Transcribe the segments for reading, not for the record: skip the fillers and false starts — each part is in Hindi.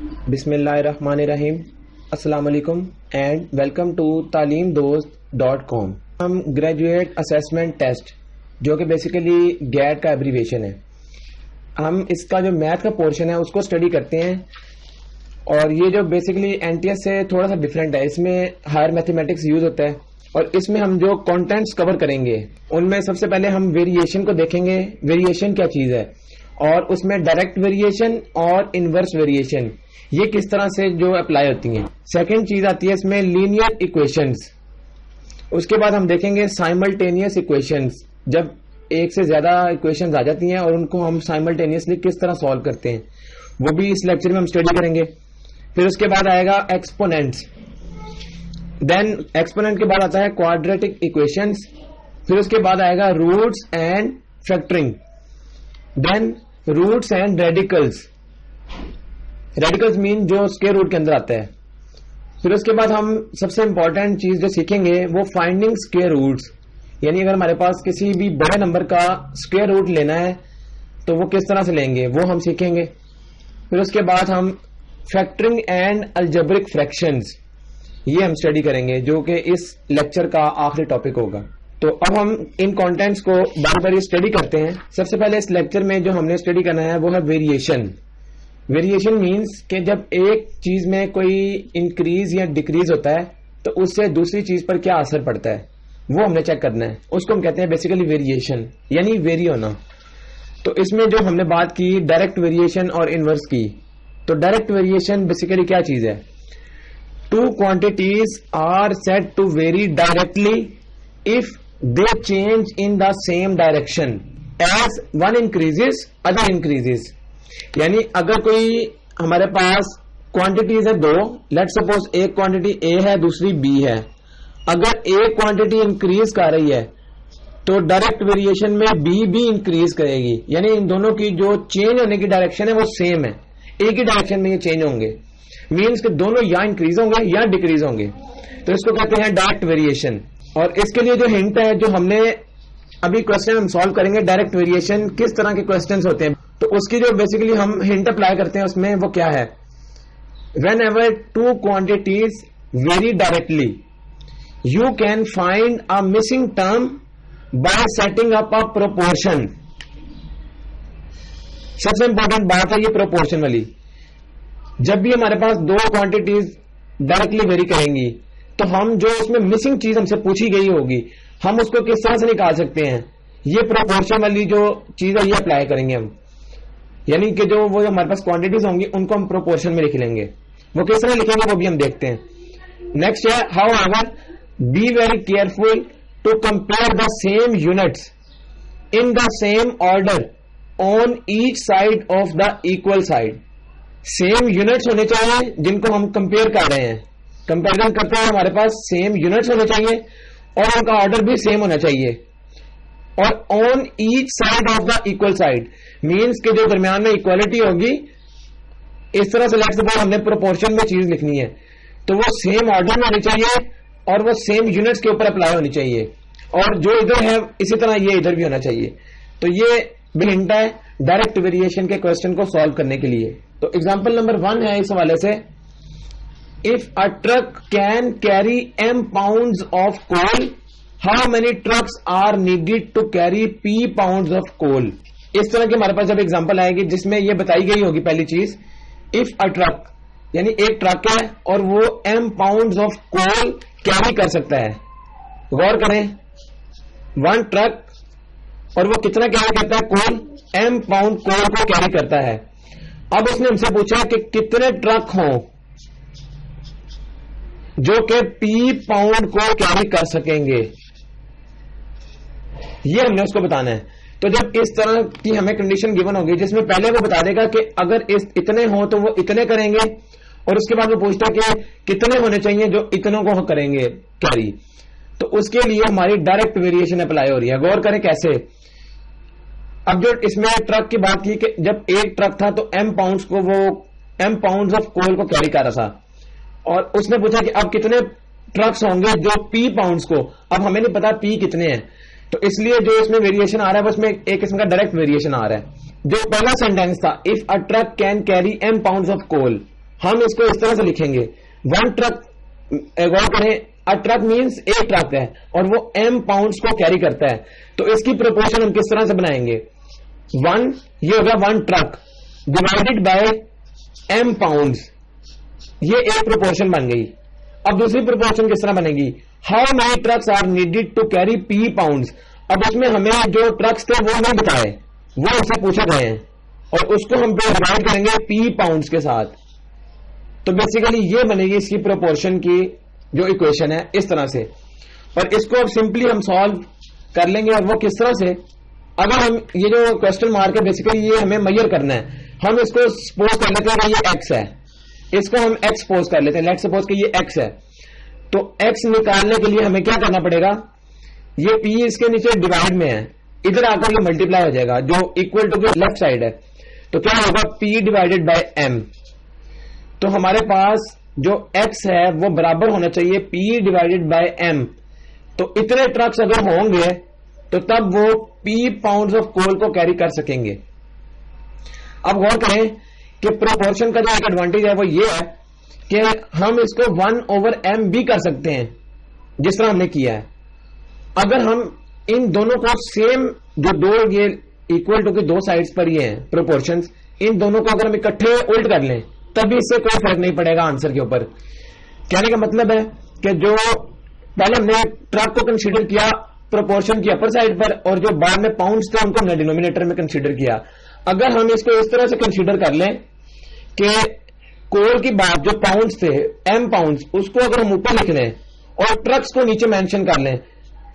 बिस्मिल्लाहिर्रहमानिर्रहीम। अस्सलाम वालेकुम एंड वेलकम टू talimdost.com। हम ग्रेजुएट असेसमेंट टेस्ट जो कि बेसिकली गैट का एब्रीवेशन है, हम इसका जो मैथ का पोर्शन है उसको स्टडी करते हैं। और ये जो बेसिकली एनटीएस से थोड़ा सा डिफरेंट है, इसमें हायर मैथमेटिक्स यूज होता है और इसमें हम जो कंटेंट्स कवर करेंगे उनमें सबसे पहले हम वेरिएशन को देखेंगे, वेरिएशन क्या चीज है, और उसमें डायरेक्ट वेरिएशन और इनवर्स वेरिएशन ये किस तरह से जो अप्लाई होती हैं। सेकंड चीज आती है इसमें लीनियर इक्वेशंस। उसके बाद हम देखेंगे साइमल्टेनियस इक्वेशंस, जब एक से ज्यादा इक्वेशंस आ जाती हैं और उनको हम साइमल्टेनियसली किस तरह सॉल्व करते हैं, वो भी इस लेक्चर में हम स्टडी करेंगे। फिर उसके बाद आएगा एक्सपोनेंट्स, देन एक्सपोनेंट के बाद आता है क्वाड्रेटिक इक्वेशंस, फिर उसके बाद आएगा roots and factoring, then roots and radicals. Radicals mean जो स्क्वायर रूट के अंदर आता है। फिर उसके बाद हम सबसे इंपॉर्टेंट चीज जो सीखेंगे वो फाइंडिंग स्क्वायर रूट्स, यानी अगर हमारे पास किसी भी बड़े नंबर का स्क्वायर रूट लेना है तो वो किस तरह से लेंगे वो हम सीखेंगे। फिर उसके बाद हम फैक्टरिंग एंड अलजेब्रिक फ्रैक्शंस ये हम स्टडी करेंगे, जो कि इस लेक्चर का आखिरी टॉपिक होगा। तो अब हम इन कंटेंट्स को बार बार स्टडी करते हैं। सबसे पहले इस लेक्चर में जो हमने स्टडी करना है वो है वेरिएशन। वेरिएशन मीन्स कि जब एक चीज में कोई इंक्रीज या डिक्रीज होता है तो उससे दूसरी चीज पर क्या असर पड़ता है वो हमने चेक करना है, उसको हम कहते हैं बेसिकली वेरिएशन, यानी वेरी होना। तो इसमें जो हमने बात की डायरेक्ट वेरिएशन और इनवर्स की, तो डायरेक्ट वेरिएशन बेसिकली क्या चीज है? Two quantities are said to vary directly if they change in the same direction as one increases other increases. यानी अगर कोई हमारे पास क्वांटिटीज है दो, लेट सपोज एक क्वांटिटी ए है दूसरी बी है, अगर एक क्वांटिटी इंक्रीज कर रही है तो डायरेक्ट वेरिएशन में बी भी इंक्रीज करेगी, यानी इन दोनों की जो चेंज होने की डायरेक्शन है वो सेम है, एक ही डायरेक्शन में ये चेंज होंगे। मीन्स कि दोनों या इंक्रीज होंगे या डिक्रीज होंगे, तो इसको कहते हैं डायरेक्ट वेरिएशन। और इसके लिए जो हिंट है, जो हमने अभी क्वेश्चन हम सॉल्व करेंगे डायरेक्ट वेरिएशन किस तरह के क्वेश्चंस होते हैं, तो उसकी जो बेसिकली हम हिंट अप्लाई करते हैं उसमें वो क्या है? When ever two quantities very directly you can find a missing term by setting up a proportion. सबसे इंपॉर्टेंट बात है ये प्रोपोर्शन वाली। जब भी हमारे पास दो क्वांटिटीज डायरेक्टली वेरी करेंगी तो हम जो उसमें मिसिंग चीज हमसे पूछी गई होगी हम उसको किस तरह से निकाल सकते हैं, ये प्रोपोर्शन वाली जो चीज है ये अप्लाई करेंगे हम। यानी कि जो वो हमारे पास क्वांटिटीज होंगी उनको हम प्रोपोर्शन में लिख लेंगे, वो किस तरह लिखेंगे वो भी हम देखते हैं। नेक्स्ट है however be very careful to compare the same units in the same order on each side of the equal side. Same units होने चाहिए जिनको हम कंपेयर कर रहे हैं, कंपेरिजन करते हैं, हमारे पास सेम यूनिट्स होने चाहिए और उनका ऑर्डर भी सेम होना चाहिए। और on each side of the equal side means के जो दरमियान में इक्वालिटी होगी, इस तरह से लेट्स सपोज हमने प्रोपोर्शन में चीज लिखनी है तो वो सेम ऑर्डर में होनी चाहिए और वो सेम यूनिट्स के ऊपर अप्लाई होनी चाहिए, और जो इधर है इसी तरह ये इधर भी होना चाहिए। तो ये भी हिंट है डायरेक्ट वेरिएशन के क्वेश्चन को सॉल्व करने के लिए। तो एग्जांपल नंबर 1 है इस हवाले से, if a truck can carry m pounds of coal, how many trucks are needed to carry p pounds of coal। इस तरह की हमारे पास जब एग्जांपल आएगी जिसमें ये बताई गई होगी पहली चीज, इफ अ ट्रक यानी एक ट्रक है और वो m pounds of coal carry कर सकता है। गौर करें, वन ट्रक और वो कितना कैरी करता है? कोल, m pound कोल को कैरी करता है। अब उसने हमसे पूछा कि कितने ट्रक हों जो कि p पाउंड को कैरी कर सकेंगे, ये हमने उसको बताना है। तो जब इस तरह की हमें कंडीशन गिवन होगी जिसमें पहले वो बता देगा कि अगर इस इतने हो तो वो इतने करेंगे, और उसके बाद वो पूछता है कि कितने होने चाहिए जो इतनों को करेंगे कैरी, तो उसके लिए हमारी डायरेक्ट वेरिएशन अप्लाई हो रही है। गौर करें कैसे। अब जो इसमें ट्रक की बात की कि जब एक ट्रक था तो m पाउंड्स को वो m पाउंड्स ऑफ कोल को कैरी कर रहा था, और उसने पूछा कि अब कितने ट्रक्स होंगे जो p पाउंड्स को, अब हमें नहीं पता p कितने हैं, तो इसलिए जो इसमें वेरिएशन आ रहा है उसमें एक किस्म का डायरेक्ट वेरिएशन आ रहा है। जो पहला सेंटेंस था, if a truck can carry m pounds of coal हम इसको इस तरह से लिखेंगे, वन ट्रक, गौर करें, अ ट्रक मीन्स एक ट्रक है और वो m पाउंड्स को कैरी करता है, तो इसकी प्रोपोर्शन हम किस तरह से बनाएंगे, वन, ये होगा one truck divided by m pounds, ये एक प्रोपोर्शन बन गई। अब दूसरी प्रोपोर्शन किस तरह बनेगी, how many trucks are needed to carry p pounds. अब उसमें हमें जो ट्रक्स थे वो नहीं बताए, वो हमसे पूछे गए हैं और उसको हम डिवाइड करेंगे p पाउंड्स के साथ। तो बेसिकली ये बनेगी इसकी प्रोपोर्शन की जो इक्वेशन है इस तरह से। और इसको अब सिंपली हम सॉल्व कर लेंगे, और वो किस तरह से, अगर हम ये जो क्वेश्चन मार्क है बेसिकली ये हमें मेजर करना है, हम इसको सपोज कर लेते हैं कि ये x है, इसको हम x सपोज कर लेते हैं, लेट्स सपोज कि ये x है, तो x निकालने के लिए हमें क्या करना पड़ेगा, ये p इसके नीचे डिवाइड में है, इधर आकर ये मल्टीप्लाई हो जाएगा जो इक्वल टू के लेफ्ट साइड है, तो क्या होगा p डिवाइडेड बाय m। तो हमारे पास जो x है वो बराबर होना चाहिए p डिवाइडेड बाय m। तो इतने ट्रक्स अगर होंगे तो तब वो p पाउंड्स ऑफ कोल को कैरी कर सकेंगे। अब गौर करें कि प्रोपोर्शन का जो एक एडवांटेज है वो ये है कि हम इसको 1/m भी कर सकते हैं जिस तरह हमने किया है। अगर हम इन दोनों को सेम जो दो ये इक्वल टू के दो साइड्स पर ये हैं प्रोपोर्शंस, इन दोनों को अगर हम इकट्ठे उल्ट कर लें तभी इससे कोई फर्क नहीं पड़ेगा आंसर के ऊपर। कहने का मतलब है कि जो पहले हमने ट्रक को कंसीडर किया प्रोपोर्शन की अपर साइड पर और जो बाद में पाउंड्स थे उनको हमने डिनोमिनेटर में कंसीडर किया। अगर हम इसको इस तरह से कंसीडर कर लें कि कोल की बात जो पाउंड्स थे m पाउंड्स, उसको अगर हम ऊपर लिख लें और ट्रक्स को नीचे मेंशन कर लें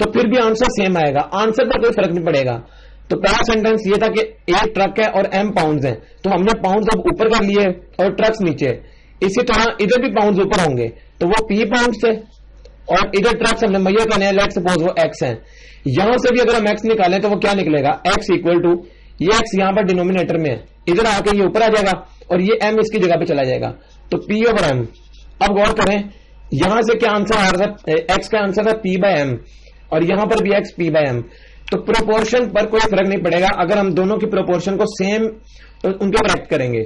तो फिर भी आंसर सेम आएगा, आंसर पर कोई फर्क नहीं पड़ेगा। तो पहला सेंटेंस ये था कि एक ट्रक है और m पाउंड्स हैं, तो हमने पाउंड्स अब ऊपर कर लिए और ट्रक्स नीचे। इसी तरह इधर भी पाउंड्स ऊपर होंगे तो वो p पाउंड्स थे और इधर ट्रक्स हमने मेजर करने हैं, लेट्स सपोज वो x हैं। यहां से भी अगर हम x निकालें तो वो क्या निकलेगा, x इक्वल टू ये x यहां पर डिनोमिनेटर में है, इधर आके ये ऊपर आ जाएगा और ये m इसकी जगह पे चला जाएगा, तो p/m। अब गौर करें यहां से क्या आंसर आ रहा था, x का आंसर था p/m और यहां पर भी x p/m। तो प्रोपोर्शन पर कोई फर्क नहीं पड़ेगा अगर हम दोनों की प्रोपोर्शन को सेम उनके पर एक्ट करेंगे।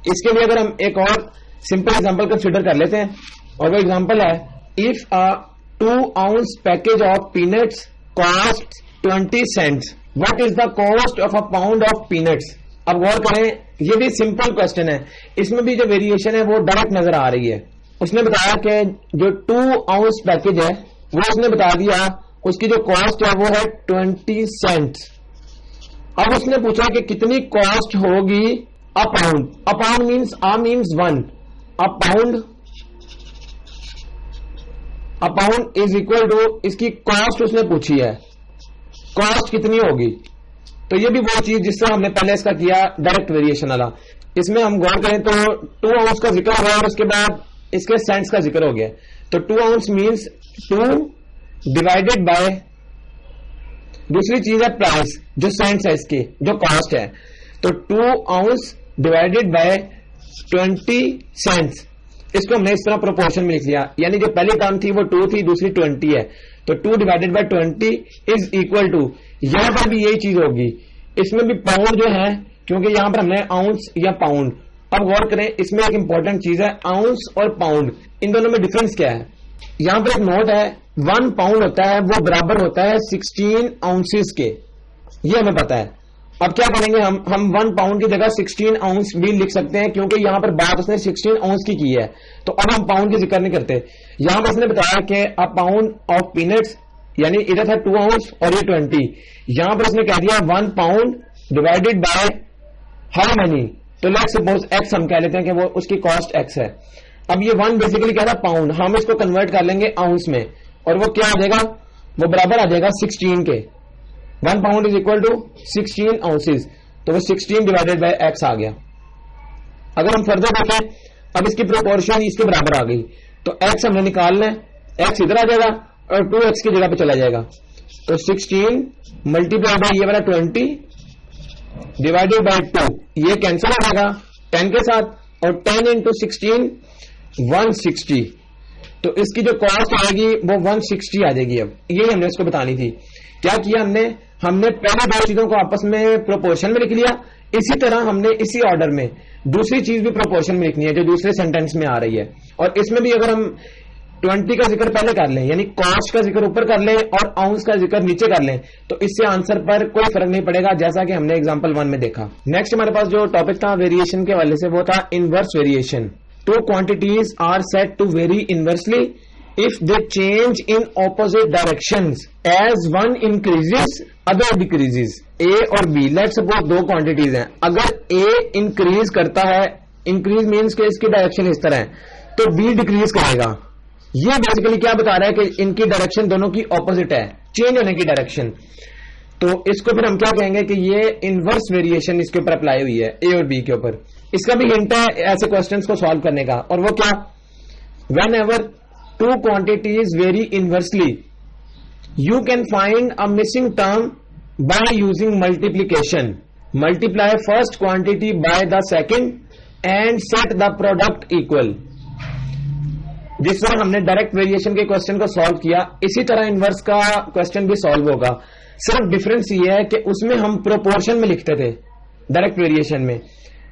इसके लिए अगर हम एक और सिंपल एग्जांपल कंसीडर कर लेते हैं, और वो एग्जांपल है if a 2 ounce package of peanuts cost 20 cents, what is the cost of a pound of peanuts. अब गौर करें ये भी सिंपल क्वेश्चन है, इसमें भी जो वेरिएशन है वो डायरेक्ट नजर आ रही है। उसने बताया कि जो 2 ounce पैकेज है वो उसने बता दिया उसकी जो कॉस्ट है वो है 20 cents। अब उसने पूछा कि कितनी कॉस्ट होगी a pound, a pound means a means 1, a pound is equal to, इसकी कॉस्ट उसने पूछी है, कॉस्ट कितनी होगी। तो ये भी वो चीज जिससे हमने पहले इसका किया डायरेक्ट वेरिएशन वाला। इसमें हम गौर करें तो 2 ounce का जिक्र हुआ और उसके बाद इसके सेंट्स का जिक्र हो गया। तो 2 ounce मीन्स 2 डिवाइडेड बाय, दूसरी चीज है प्राइस जो सेंट्स है इसकी जो कॉस्ट है, तो 2 ounce डिवाइडेड बाय 20 cents। इसको हमने इस तरह प्रोपोर्शन में लिख लिया, यानी जो पहली टर्म थी वो 2 थी, दूसरी 20 है, तो 2 divided by 20 is equal to, यहां पर भी यही चीज होगी, इसमें भी पाउंड जो है क्योंकि यहां पर हमने आउंस या पाउंड। अब गौर करें इसमें एक इंपॉर्टेंट चीज है आउंस और पाउंड, इन दोनों में डिफरेंस क्या है। यहां पर एक नोट है 1 पाउंड होता है वो बराबर होता है 16 ounces के, ये हमें पता है। अब क्या करेंगे हम 1 पाउंड की जगह 16 ounce भी लिख सकते हैं क्योंकि यहां पर बात उसने 16 ounce की है, तो अब हम पाउंड की जिक्र नहीं करते। यहां पर उसने बताया कि अ पाउंड ऑफ पीनट्स, यानी इधर था 2 ounce और ये 20, यहां पर उसने कह दिया 1 pound divided by how many, तो लेट्स सपोज x हम कह लेते हैं कि वो उसकी कॉस्ट x है। अब ये 1 बेसिकली क्या था पाउंड, हम इसको कन्वर्ट कर लेंगे आउंस में और वो क्या आ जाएगा, वो बराबर आ जाएगा 16 के। 1 pound is equal to 16 ounces, तो वो 16 डिवाइडेड बाय x आ गया। अगर हम फर्दर देखें अब इसकी प्रोपोर्शन इसके बराबर आ गई, तो x हमने निकालना है, x इधर आ जाएगा और 2x की जगह पे चला जाएगा, तो 16 मल्टीप्लाई बाय ये वाला 20 डिवाइडेड बाय 2, ये कैंसिल हो जाएगा 10 के साथ, और 10 इंटू 16 160, तो इसकी जो कॉस्ट आएगी वो 160 आ जाएगी। अब यही हमने इसको बतानी थी। क्या किया हमने पहले दो चीजों को आपस में प्रोपोर्शन में लिख लिया, इसी तरह हमने इसी ऑर्डर में दूसरी चीज भी प्रोपोर्शन में लिखनी है जो दूसरे सेंटेंस में आ रही है, और इसमें भी अगर हम 20 का जिक्र पहले कर लें, यानी कॉस्ट का जिक्र ऊपर कर लें और आउंस का जिक्र नीचे कर लें, तो इससे आंसर पर कोई फर्क नहीं पड़ेगा, जैसा कि हमने एग्जांपल 1 में देखा। नेक्स्ट हमारे पास जो टॉपिक था वेरिएशन के हवाले से वो था inverse variation. Two quantities are said to vary inversely if they change in opposite directions as one increases other decreases। A और B, लेट्स सपोज दो क्वांटिटीज हैं, अगर A इंक्रीज करता है, इंक्रीज मीन्स के इसकी डायरेक्शन इस तरह है, तो B डिक्रीज करेगा। ये बेसिकली क्या बता रहा है कि इनकी डायरेक्शन दोनों की ऑपोजिट है, चेंज होने की डायरेक्शन। तो इसको फिर हम क्या कहेंगे कि ये इनवर्स वेरिएशन इसके ऊपर अप्लाई हुई है A और B के ऊपर। इसका भी हिंट है ऐसे क्वेश्चंस को सॉल्व करने का, और वो क्या, whenever two quantities vary inversely you can find a missing term by using multiplication। multiply first quantity by the second and set the product equal। जिस तरह हमने डायरेक्ट वेरिएशन के क्वेश्चन को सॉल्व किया, इसी तरह इनवर्स का क्वेश्चन भी सॉल्व होगा। सिर्फ डिफरेंस ये है कि उसमें हम प्रोपोर्शन में लिखते थे डायरेक्ट वेरिएशन में,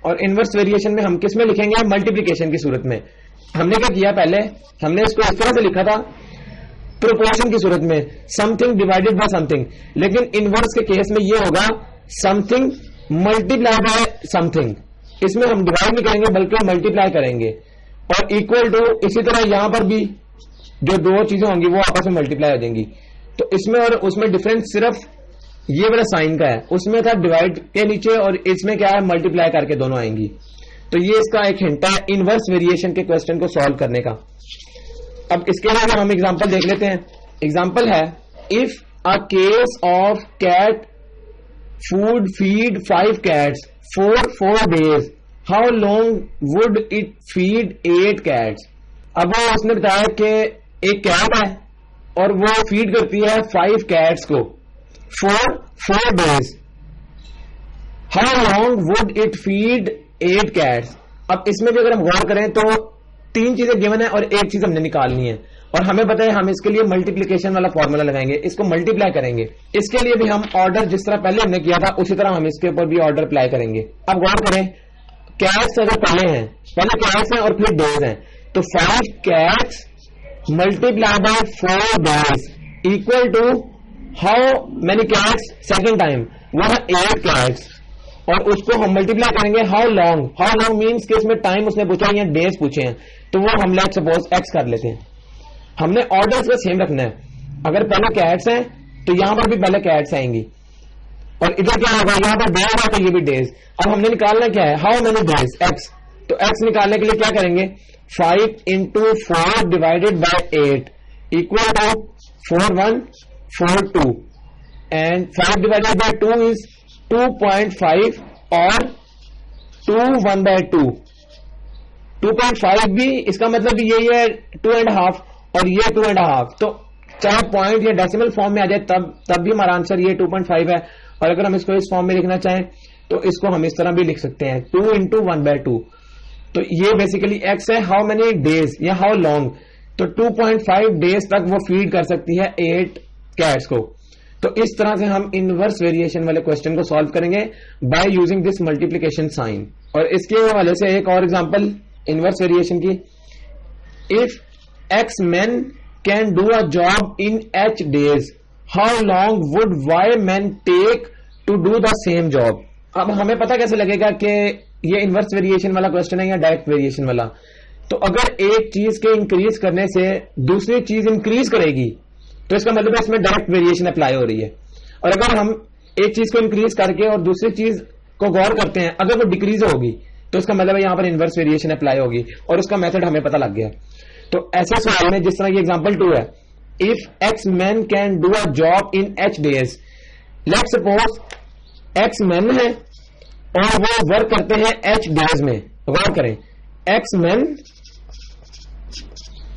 और इनवर्स वेरिएशन में हम किस में लिखेंगे, मल्टीप्लिकेशन की सूरत में। हमने क्या किया, पहले हमने इसको इस तरह से लिखा था प्रोपोर्शन की सूरत में, समथिंग डिवाइडेड बाय समथिंग, लेकिन इनवर्स के केस में ये होगा समथिंग मल्टीप्लाई बाय समथिंग। इसमें हम डिवाइड नहीं करेंगे बल्कि मल्टीप्लाई करेंगे, और इक्वल टू, इसी तरह यहां पर भी जो दो चीजें होंगी वो आपस में मल्टीप्लाई हो जाएंगी। तो इसमें और उसमें डिफरेंस सिर्फ ये वाला साइन का है, उसमें था डिवाइड के नीचे और इसमें क्या है, मल्टीप्लाई करके दोनों आएंगी। तो ये इसका एक हिंट है इनवर्स वेरिएशन के क्वेश्चन को सॉल्व करने का। अब इसके अलावा हम एग्जांपल देख लेते हैं। एग्जांपल है, if a case of cat food feed 5 cats for 4 days how long would it feed 8 cats। अब वो उसने बताया कि एक कैट है और वो फीड करती है 5 cats को for 4 days, how long would it feed 8 cats। अब इसमें भी अगर हम गौर करें तो 3 चीजें गिवन है और एक चीज हमने निकालनी है, और हमें पता है हम इसके लिए मल्टीप्लिकेशन वाला फॉर्मूला लगाएंगे, इसको मल्टीप्लाई करेंगे। इसके लिए भी हम ऑर्डर जिस तरह पहले हमने किया था उसी तरह हम इसके ऊपर भी ऑर्डर अप्लाई करेंगे। अब गौर करें, कैट्स अगर पहले हैं, पहले कैट्स हैं और फिर डेज हैं, तो 5 cats multiply by 4 days equal to how many cats second time, वो है 8 cats, और उसको हम मल्टीप्लाई करेंगे how long. How long means कि इसमें टाइम उसने पूछा है, डेज पूछे हैं, तो वो हम लेट सपोज एक्स कर लेते हैं। हमने ऑर्डर का सेम रखना है, अगर पहले कैट्स हैं तो यहां पर भी पहले कैट्स आएंगी, और इधर क्या होगा, यहां पर डेज है तो ये भी डेज। अब हमने निकालना क्या है, हाउ मेनी डेज, एक्स। तो एक्स निकालने के लिए क्या करेंगे, 5 into 4 divided by 8 equal to 4 1 4 2, and 5 divided by 2 is 2.5 और 2 1/2। 2.5 भी इसका मतलब भी यही है 2.5 और ये 2.5, तो चाहे पॉइंट या डेसिमल फॉर्म में आ जाए तब भी हमारा आंसर ये 2.5 है। और अगर हम इसको इस फॉर्म में लिखना चाहें तो इसको हम इस तरह भी लिख सकते हैं 2 into 1/2। तो ये बेसिकली एक्स है, हाउ मेनी डेज या हाउ लॉन्ग, तो 2.5 डेज तक वो फीड कर सकती है 8 कैट्स को। तो इस तरह से हम इनवर्स वेरिएशन वाले क्वेश्चन को सॉल्व करेंगे by using this multiplication sign. और इसके हवाले से एक और एग्जांपल इनवर्स वेरिएशन की, if X man can do a job in h days how long would y man take to do the same job. अब हमें पता कैसे लगेगा कि ये इनवर्स वेरिएशन वाला क्वेश्चन है या डायरेक्ट वेरिएशन वाला। तो अगर एक चीज के इंक्रीज करने से दूसरी चीज इंक्रीज करेगी तो इसका मतलब है इसमें डायरेक्ट वेरिएशन अप्लाई हो रही है। और अगर हम एक चीज को इंक्रीज करके और दूसरी चीज को गौर करते हैं, अगर वो डिक्रीज होगी तो इसका मतलब है यहां पर इनवर्स वेरिएशन अप्लाई होगी, और उसका मेथड हमें पता लग गया। तो ऐसे सवाल में जिस तरह की एग्जांपल 2 है, if X man can do a job in h days, let's suppose X man है और वो वर्क करते हैं h days में। गौर करें, एक्स मैन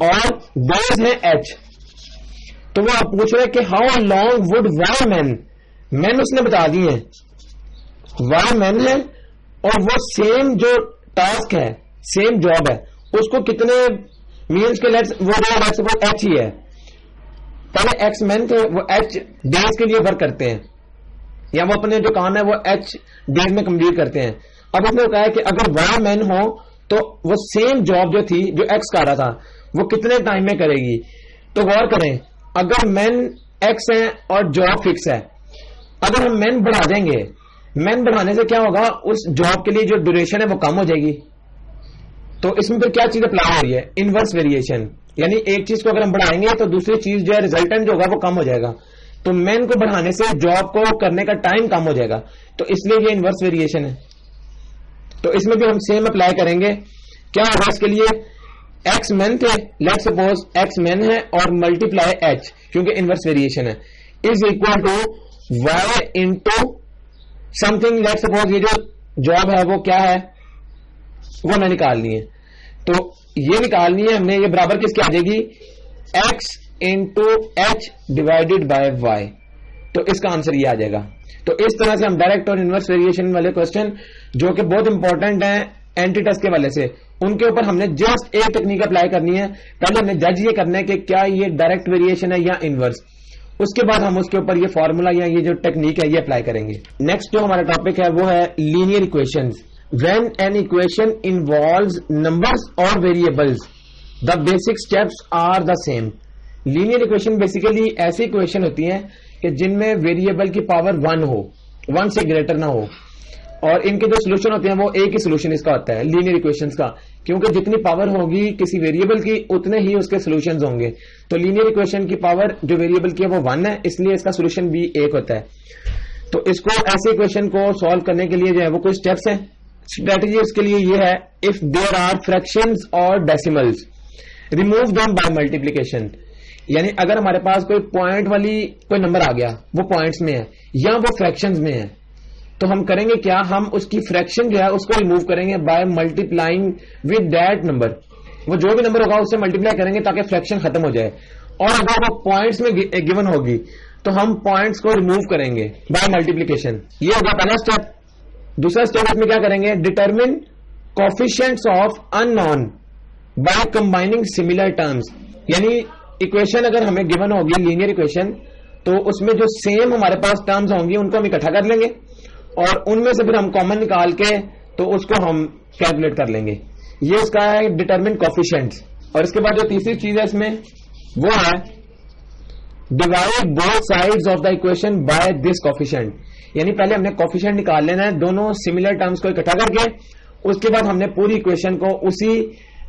और डेज है h, तो वो आप पूछ रहे हैं कि how long would Y man, man उसने बता दी है, वाई मैन है और वो सेम जो टास्क है, सेम जॉब है, उसको कितने मीन्स के वो एच ही है, पहले एक्स मैन थे वो एच डेज के लिए वर्क करते हैं, या वो अपने जो काम है वो h डेज में कंप्लीट करते हैं। अब उसने कहा है कि अगर y मैन हो तो वो सेम जॉब जो थी जो x कर रहा था वो कितने टाइम में करेगी। तो गौर करें, अगर मैन x है और जॉब फिक्स है, अगर हम मैन बढ़ा देंगे, मैन बढ़ाने से क्या होगा, उस जॉब के लिए जो ड्यूरेशन है वो कम हो जाएगी। तो इसमें फिर क्या चीज अप्लाई हो रही है, इनवर्स वेरिएशन, यानी एक चीज को अगर हम बढ़ाएंगे तो दूसरी चीज जो है रिजल्टेंट जो होगा वो कम हो जाएगा। तो मैन को बढ़ाने से जॉब को करने का टाइम कम हो जाएगा, तो इसलिए ये इनवर्स वेरिएशन है। तो इसमें भी हम सेम अप्लाई करेंगे। क्या होगा इसके लिए, एक्स मैन थे, लेट सपोज एक्स मैन है और मल्टीप्लाई एच, क्योंकि इनवर्स वेरिएशन है, is equal to Y into something. Let suppose ये जो जॉब है वो क्या है, वो हमें निकालनी है। तो ये निकालनी है हमने, ये बराबर किसकी आ जाएगी, X into H divided by Y. तो इसका आंसर ये आ जाएगा। तो इस तरह से हम डायरेक्ट और इनवर्स वेरिएशन वाले क्वेश्चन जो कि बहुत इंपॉर्टेंट हैं एंटी टेस्ट के वाले से, उनके ऊपर हमने जस्ट एक टेक्निक अप्लाई करनी है। पहले हमने जज ये करना है कि क्या ये डायरेक्ट वेरिएशन है या इनवर्स, उसके बाद हम उसके ऊपर ये फॉर्मूला या ये जो टेक्निक है ये अप्लाई करेंगे। नेक्स्ट जो हमारा टॉपिक है वो है linear equations. When an equation involves numbers or variables, the basic steps are the same. Linear equation basically ऐसी इक्वेशन होती हैं कि जिनमें वेरिएबल की पावर 1 हो, 1 से ग्रेटर ना हो, और इनके जो सोल्यूशन होते हैं वो एक ही सोल्यूशन इसका होता है लीनियर इक्वेशंस का, क्योंकि जितनी पावर होगी किसी वेरिएबल की उतने ही उसके सोल्यूशंस होंगे। तो लीनियर इक्वेशन की पावर जो वेरिएबल की है वो 1 है, इसलिए इसका सोल्यूशन भी एक होता है। तो इसको ऐसी इक्वेशन को सॉल्व करने के लिए जो है वो कुछ स्टेप्स हैं। स्ट्रेटेजी इसके लिए ये है, इफ देयर आर फ्रैक्शंस और decimals remove them by multiplication. यानी अगर हमारे पास कोई पॉइंट वाली कोई नंबर आ गया, वो पॉइंट्स में है या वो फ्रैक्शंस में है, तो हम करेंगे क्या, हम उसकी फ्रैक्शन जो है उसको रिमूव करेंगे by multiplying with that number. वो जो भी नंबर होगा उससे मल्टीप्लाई करेंगे ताकि फ्रैक्शन खत्म हो जाए। और अगर वो पॉइंट्स में गिवन होगी तो हम पॉइंट्स को रिमूव करेंगे बाय मल्टीप्लिकेशन। ये होगा पहला स्टेप। दूसरा स्टेप इसमें क्या करेंगे, determine coefficients of unknown by combining similar terms. यानी इक्वेशन अगर हमें गिवन होगी लीनियर इक्वेशन, तो उसमें जो सेम हमारे पास टर्म्स होंगी उनको हम इकट्ठा कर लेंगे और उनमें से फिर हम कॉमन निकाल के तो उसको हम कैलकुलेट कर लेंगे। ये उसका है डिटरमिन कोफिशिएंट्स। और इसके बाद जो तीसरी चीज है इसमें वो है divide both sides of the equation by this coefficient. यानी पहले हमने कोफिशिएंट निकाल लेना है दोनों सिमिलर टर्म्स को इकट्ठा करके, उसके बाद हमने पूरी इक्वेशन को उसी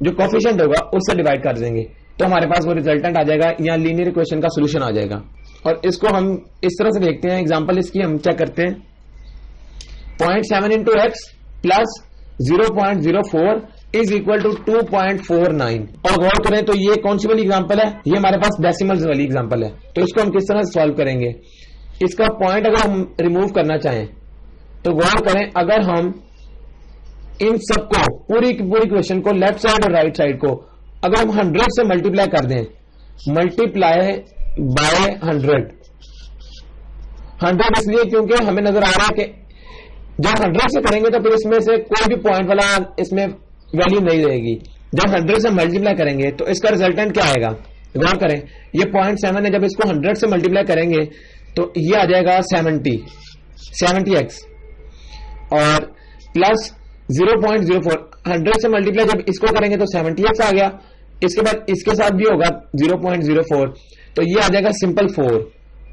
जो कोफिशिएंट होगा उससे डिवाइड कर देंगे, तो हमारे पास वो रिजल्टेंट आ जाएगा या लीनियर इक्वेशन का सोल्यूशन आ जाएगा। और इसको हम इस तरह से देखते हैं, एग्जांपल इसकी हम चेक करते हैं। 0.7 into X plus 0.04 is equal to 2.49। और गौर करें तो ये कौन सी वाली एग्जांपल है, ये हमारे पास डेसिमल्स वाली एग्जांपल है। तो इसको हम किस तरह से सॉल्व करेंगे, इसका पॉइंट अगर हम रिमूव करना चाहें तो गौर करें, अगर हम इन सबको पूरी की पूरी क्वेश्चन को लेफ्ट साइड और राइट साइड को अगर हम 100 से मल्टीप्लाई कर दें, मल्टीप्लाई बाय 100 इसलिए क्योंकि हमें नजर आ रहा है कि जब 100 से करेंगे तो फिर इसमें से कोई भी पॉइंट वाला इसमें वैल्यू नहीं रहेगी। जब 100 से मल्टीप्लाई करेंगे तो इसका रिजल्टेंट क्या आएगा, गौर करें, ये 0.7 है, जब इसको 100 से मल्टीप्लाई करेंगे तो ये आ जाएगा 70x और प्लस 0.04। 100 से मल्टीप्लाई जब इसको करेंगे तो 70x आ गया, इसके बाद इसके साथ भी होगा 0.04, तो ये आ जाएगा सिंपल 4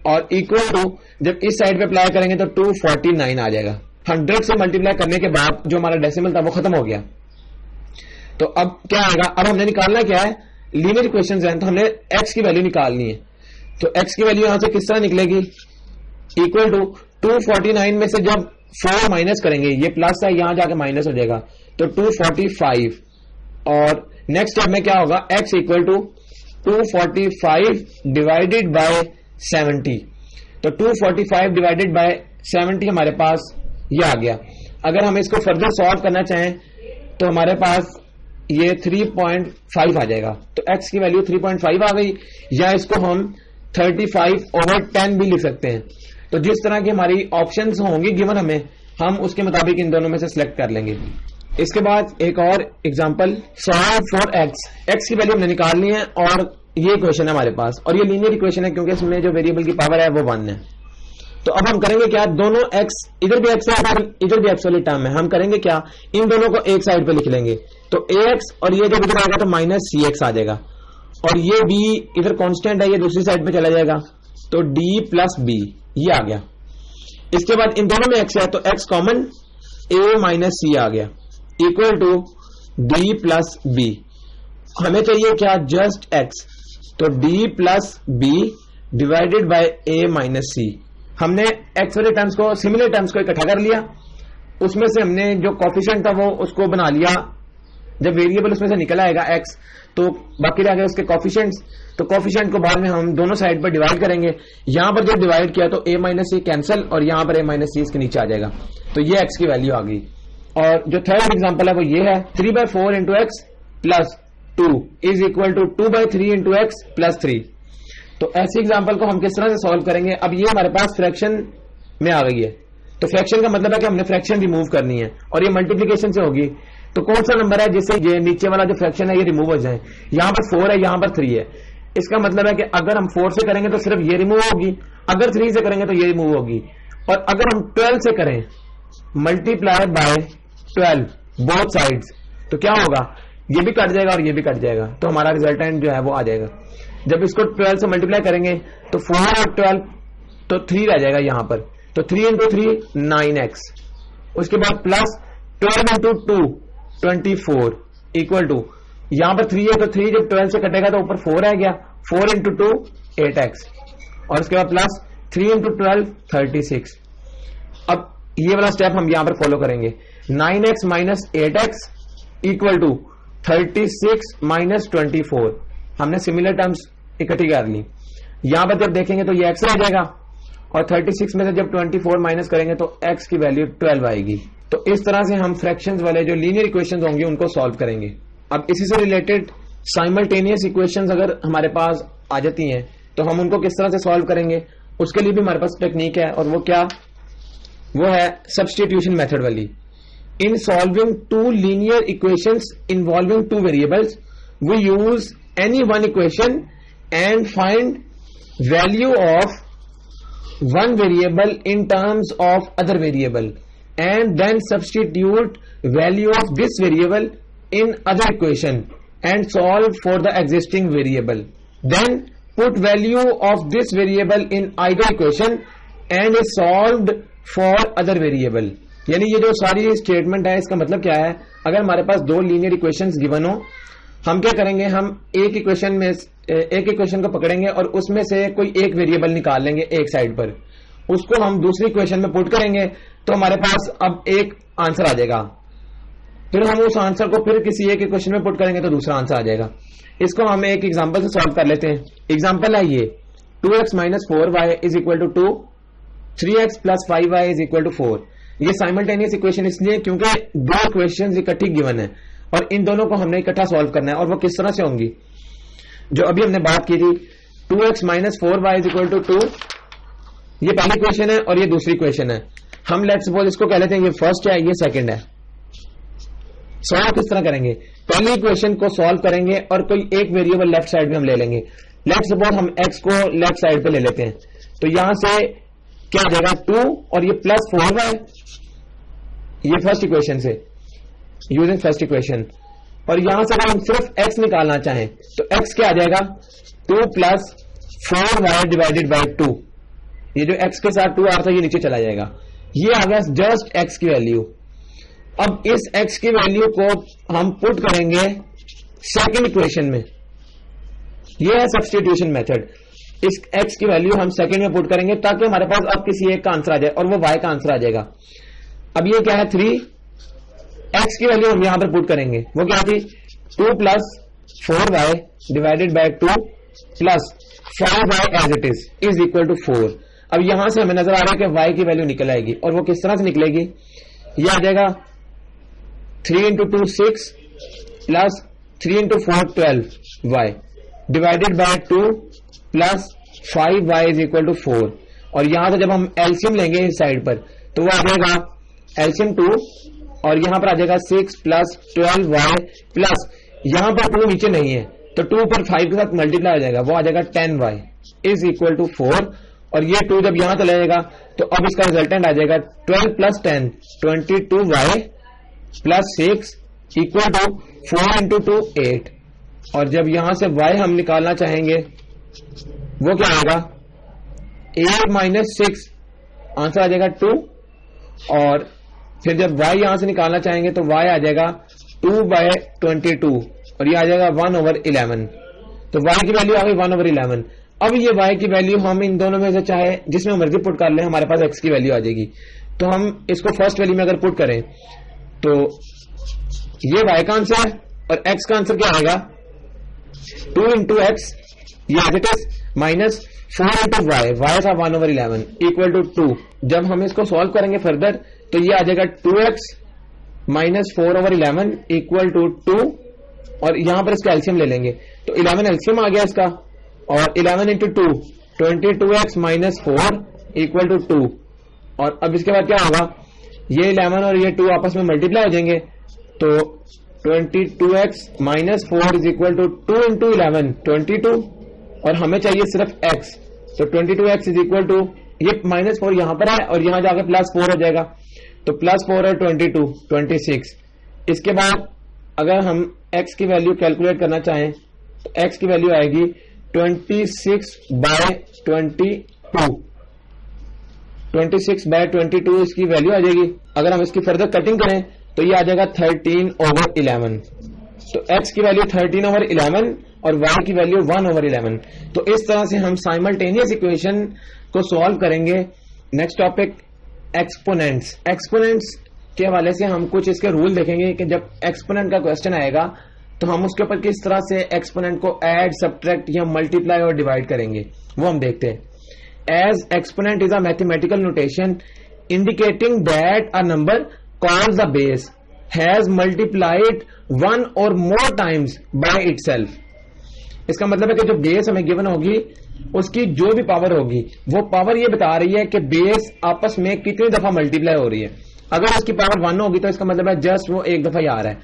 और इक्वल टू जब इस साइड पे अप्लाई करेंगे तो 249 आ जाएगा। 100 से मल्टीप्लाई करने के बाद जो हमारा डेसिमल था वो खत्म हो गया। तो अब क्या आएगा, अब हमने निकालना क्या है, लीनियर इक्वेशंस हैं तो हमने x की वैल्यू निकालनी है। तो x की वैल्यू यहां से किस तरह निकलेगी, इक्वल टू 249 में से जब 4 माइनस करेंगे, ये प्लस है यहां जाके माइनस हो जाएगा, तो 245 और नेक्स्ट स्टेप में क्या होगा, x equal to 245 divided by 70। तो 245 डिवाइडेड बाय 70 हमारे पास ये आ गया। अगर हम इसको फर्दर सॉल्व करना चाहें तो हमारे पास ये 3.5 आ जाएगा। तो x की वैल्यू 3.5 आ गई, या इसको हम 35/10 भी लिख सकते हैं। तो जिस तरह की हमारी ऑप्शंस होंगी गिवन हमें, हम उसके मुताबिक इन दोनों में से सिलेक्ट कर लेंगे। इसके बाद एक और एग्जांपल, सॉल्व फॉर x की वैल्यू हमने निकालनी है और ये इक्वेशन है हमारे पास, और ये लीनियर इक्वेशन है क्योंकि इसमें जो वेरिएबल की पावर है वो 1 है। तो अब हम करेंगे क्या, दोनों x, इधर भी x है और इधर भी x वाली टर्म है, हम करेंगे क्या, इन दोनों को एक साइड पे लिख लेंगे। तो ax और ये जब इधर आएगा तो माइनस cx आ जाएगा, और ये b इधर कांस्टेंट है, ये दूसरी साइड पे चला जाएगा, तो d प्लस b ये आ गया। इसके बाद इन दोनों में x है तो x common, a minus c आ गया, equal to d plus b। हमें चाहिए क्या, जस्ट x, तो d plus b divided by a minus c। हमने x वाले टर्म्स को, सिमिलर टर्म्स को इकट्ठा कर लिया, उसमें से हमने जो कॉफिशिएंट था वो उसको बना लिया, जब वेरिएबल उसमें से निकल आएगा x तो बाकी रह गए उसके कॉफिशिएंट्स, तो कॉफिशिएंट को बाद में हम दोनों साइड पर डिवाइड करेंगे। यहां पर जब डिवाइड किया तो a माइनस c कैंसिल, और यहां पर a माइनस c इसके नीचे आ जाएगा, तो ये x की वैल्यू आ गई। और जो थर्ड एग्जांपल है वो ये है, 3/4 into X plus 2 is equal to 2/3 into X plus 3। तो ऐसी एग्जांपल को हम किस तरह से सॉल्व करेंगे, अब ये हमारे पास फ्रैक्शन में आ गई है, तो फ्रैक्शन का मतलब है कि हमने फ्रैक्शन रिमूव करनी है, और ये मल्टीप्लीकेशन से होगी। तो कौन सा नंबर है जिससे ये नीचे वाला जो फ्रैक्शन है ये रिमूव हो जाए, यहां पर 4 है, यहां पर 3 है, इसका मतलब है कि अगर हम 4 से करेंगे तो सिर्फ ये रिमूव होगी, अगर 3 से करेंगे तो ये रिमूव होगी, और अगर हम 12 से करें मल्टीप्लाई बाय 12 बोथ साइड्स तो क्या होगा, ये भी कट जाएगा और ये भी कट जाएगा, तो हमारा रिजल्टेंट जो है वो आ जाएगा। जब इसको 12 से मल्टीप्लाई करेंगे तो 4 और 12 तो 3 रह जाएगा यहां पर, तो 3 इंटू 3 9x, उसके बाद प्लस 12 इंटू 2 24 इक्वल टू, यहां पर 3 है तो 3 जब 12 से कटेगा तो ऊपर 4 रह गया, 4 इंटू 2 8x, और उसके बाद प्लस 3 इंटू 12 36। अब ये वाला स्टेप हम यहां पर फॉलो करेंगे, 9x minus 8x equal to 36 minus 24। हमने सिमिलर टर्म्स इकट्ठी कर ली, यहां पर जब देखेंगे तो ये x रह जाएगा, और 36 में से जब 24 माइनस करेंगे तो x की वैल्यू 12 आएगी। तो इस तरह से हम फ्रैक्शंस वाले जो लीनियर इक्वेशंस होंगे उनको सॉल्व करेंगे। अब इसी से रिलेटेड साइमल्टेनियस इक्वेशंस अगर हमारे पास आ जाती हैं तो हम उनको किस तरह से सॉल्व करेंगे, उसके लिए भी हमारे पास टेक्निक है, और वो क्या, वो है सब्स्टिट्यूशन मेथड वाली। In solving two linear equations involving two variables we use any one equation and find value of one variable in terms of other variable and then substitute value of this variable in other equation and solve for the existing variable, then put value of this variable in either equation and is solved for other variable। यानी ये जो सारी स्टेटमेंट है इसका मतलब क्या है, अगर हमारे पास दो लीनियर इक्वेशंस गिवन हो, हम क्या करेंगे, हम एक इक्वेशन को पकड़ेंगे और उसमें से कोई एक वेरिएबल निकाल लेंगे एक साइड पर, उसको हम दूसरी इक्वेशन में पुट करेंगे तो हमारे पास अब एक आंसर आ जाएगा, फिर हम उस आंसर को फिर किसी एक इक्वेशन में पुट करेंगे तो दूसरा आंसर आ जाएगा। इसको हम एक एग्जांपल से सॉल्व कर लेते हैं। एग्जांपल है ये 2x minus 4y is equal to 2, 3x plus 5y is equal to 4। ये साइमल्टेनियस इक्वेशन इसलिए क्योंकि दो इक्वेशन इकट्ठी गिवन है और इन दोनों को हमने इकट्ठा सॉल्व करना है, और वो किस तरह से होंगी, जो अभी हमने बात की थी 2x minus 4y is equal to 2, ये पहली इक्वेशन है और ये दूसरी इक्वेशन है। हम लेट्स सपोज इसको कह लेते हैं ये फर्स्ट है ये सेकंड है। सॉल्व किस तरह करेंगे, पहली इक्वेशन को सॉल्व करेंगे और कोई एक वेरिएबल लेफ्ट साइड में हम ले लेंगे। लेट्स सपोज हम x को लेफ्ट साइड पे ले लेते हैं, तो यहां से क्या आ जाएगा 2 और ये प्लस 4 है, ये फर्स्ट इक्वेशन से यूजिंग फर्स्ट इक्वेशन, और यहां से अगर हम सिर्फ x निकालना चाहें तो x क्या आ जाएगा 2 प्लस 4y डिवाइडेड बाय 2। ये जो x के साथ 2 आ रहा था ये नीचे चला जाएगा, ये आ गया जस्ट x की वैल्यू। अब इस x की वैल्यू को हम पुट करेंगे सेकंड इक्वेशन में, ये है सब्स्टिट्यूशन मेथड। इस x की वैल्यू हम सेकंड में पुट करेंगे ताकि हमारे पास अब किसी एक का आंसर आ जाए और वो y का आंसर आ जाएगा। अब ये क्या है 3, x की वैल्यू हम यहां पर पुट करेंगे, वो क्या थी 2 plus 4y divided by 2 plus 5y as it is equal to 4। अब यहां से हमें नजर आ रहा है कि y की वैल्यू निकल आएगी, और वो किस तरह से निकलेगी, ये आ जाएगा 3 into 2 6 plus 3 into 4 12y divided by 2 plus 5y is equal to 4। और यहां से जब हम एलसीएम लेंगे इस साइड पर तो वो आ जाएगा एलसीएम 2, और यहां पर आ जाएगा 6 प्लस 12y प्लस यहां पर 2 नीचे नहीं है तो 2 पर 5 के साथ मल्टीप्लाई हो जाएगा, वो आ जाएगा 10y इज इक्वल टू 4। और ये 2 जब यहां चला जाएगा तो अब इसका रिजल्टेंट आ जाएगा 12 plus 10 22y plus 6 equal to 4 into 2 8। और जब यहां से y हम निकालना चाहेंगे वो क्या आएगा 8 माइनस 6, आंसर आ जाएगा 2। और फिर जब y यहां से निकालना चाहेंगे तो y आ जाएगा 2/22 और ये आ जाएगा 1/11। तो y की वैल्यू आ गई 1/11। अब ये y की वैल्यू हम इन दोनों में से चाहे जिसमें मर्जी पुट कर ले, हमारे पास x की वैल्यू आ जाएगी। तो हम इसको फर्स्ट वैल्यू में अगर पुट करें तो ये y का आंसर है और x का आंसर क्या आएगा 2 इंटू एक्स, ये as it is, minus 4 into Y, Y था 1/11 इक्वल टू 2। जब हम इसको सॉल्व करेंगे फर्दर तो ये आ जाएगा 2x माइनस 4/11 इक्वल टू 2 और यहां पर इसका एलसीएम ले लेंगे तो 11 एलसीएम आ गया इसका और 11 into 2 22x minus 4 equal to 2। और अब इसके बाद क्या होगा, ये 11 और ये 2 आपस में मल्टीप्लाई हो जाएंगे तो 22x minus 4 is equal to 2 into 11 22 और हमें चाहिए सिर्फ x, तो 22x इज इक्वल टू, ये माइनस 4 यहां पर है और यहां जाके प्लस 4 हो जाएगा तो प्लस 4 है 22 26। इसके बाद अगर हम x की वैल्यू कैलकुलेट करना चाहें तो x की वैल्यू आएगी 26/22, 26/22 इसकी वैल्यू आ जाएगी। अगर हम इसकी फर्दर कटिंग करें तो ये आ जाएगा 13/11। तो x की वैल्यू 13/11 और y की वैल्यू 1/11। तो इस तरह से हम साइमल्टेनियस इक्वेशन को सॉल्व करेंगे। Next topic exponents. एक्सपोनेंट्स के हवाले से हम कुछ इसके रूल देखेंगे कि जब एक्सपोनेंट का क्वेश्चन आएगा तो हम उसके ऊपर किस तरह से एक्सपोनेंट को ऐड, सब्ट्रैक्ट या मल्टीप्लाई और डिवाइड करेंगे, वो हम देखते हैं। As exponent is a mathematical notation indicating that a number called the base has multiplied 1 और मोर टाइम्स बाय इटसेल्फ। इसका मतलब है कि जो बेस हमें गिवन होगी उसकी जो भी पावर होगी वो पावर ये बता रही है कि बेस आपस में कितनी दफा मल्टीप्लाई हो रही है। अगर उसकी पावर 1 होगी तो इसका मतलब है जस्ट वो एक दफा ही आ रहा है।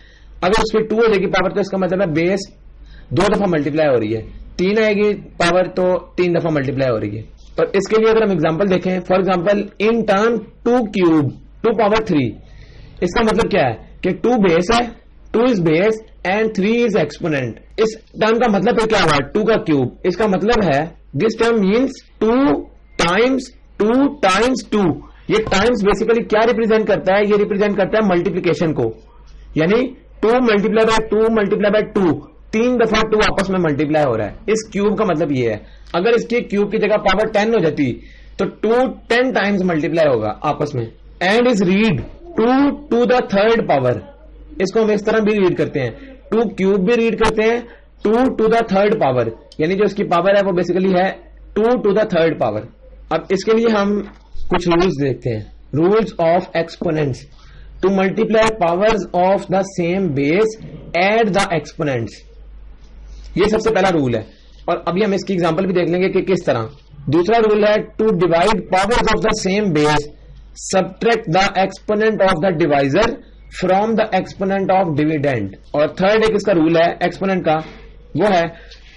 अगर उसकी 2 हो जाएगी पावर तो इसका मतलब है बेस 2 दफा मल्टीप्लाई हो रही है। 3 आएगी पावर तो 3 दफा मल्टीप्लाई हो रही है। और इसके लिए अगर हम एग्जांपल देखें, for example in term 2 cube 2 power 3, इसका मतलब क्या है कि 2 बेस है, 2 is base and 3 is exponent. इस टर्म का मतलब है क्या हुआ 2 का क्यूब। इसका मतलब है दिस टर्म मीन्स 2 टाइम्स 2। ये टाइम्स बेसिकली क्या रिप्रेजेंट करता है, ये रिप्रेजेंट करता है मल्टीप्लीकेशन को, यानी 2 मल्टीप्लाई बाय 2 मल्टीप्लाई बाय 2, 3 दफा 2 आपस में मल्टीप्लाई हो रहा है। इस क्यूब का मतलब ये है। अगर इसकी क्यूब की जगह पावर 10 हो जाती तो 2 10 टाइम्स मल्टीप्लाई होगा आपस में। And is read 2 to the third power, इसको हम इस तरह भी रीड करते हैं, 2 क्यूब भी रीड करते हैं 2 टू द थर्ड पावर, यानी जो इसकी पावर है वो बेसिकली है 2 टू द थर्ड पावर। अब इसके लिए हम कुछ रूल्स देखते हैं। Rules of exponents. To multiply powers of the same base add the exponents, ये सबसे पहला रूल है। और अभी हम इसकी एग्जांपल भी देख लेंगे कि किस तरह। दूसरा रूल है to divide powers of the same base subtract the exponent of the divisor from the exponent of dividend. और थर्ड एक इसका रूल है एक्सपोनेंट का, वो है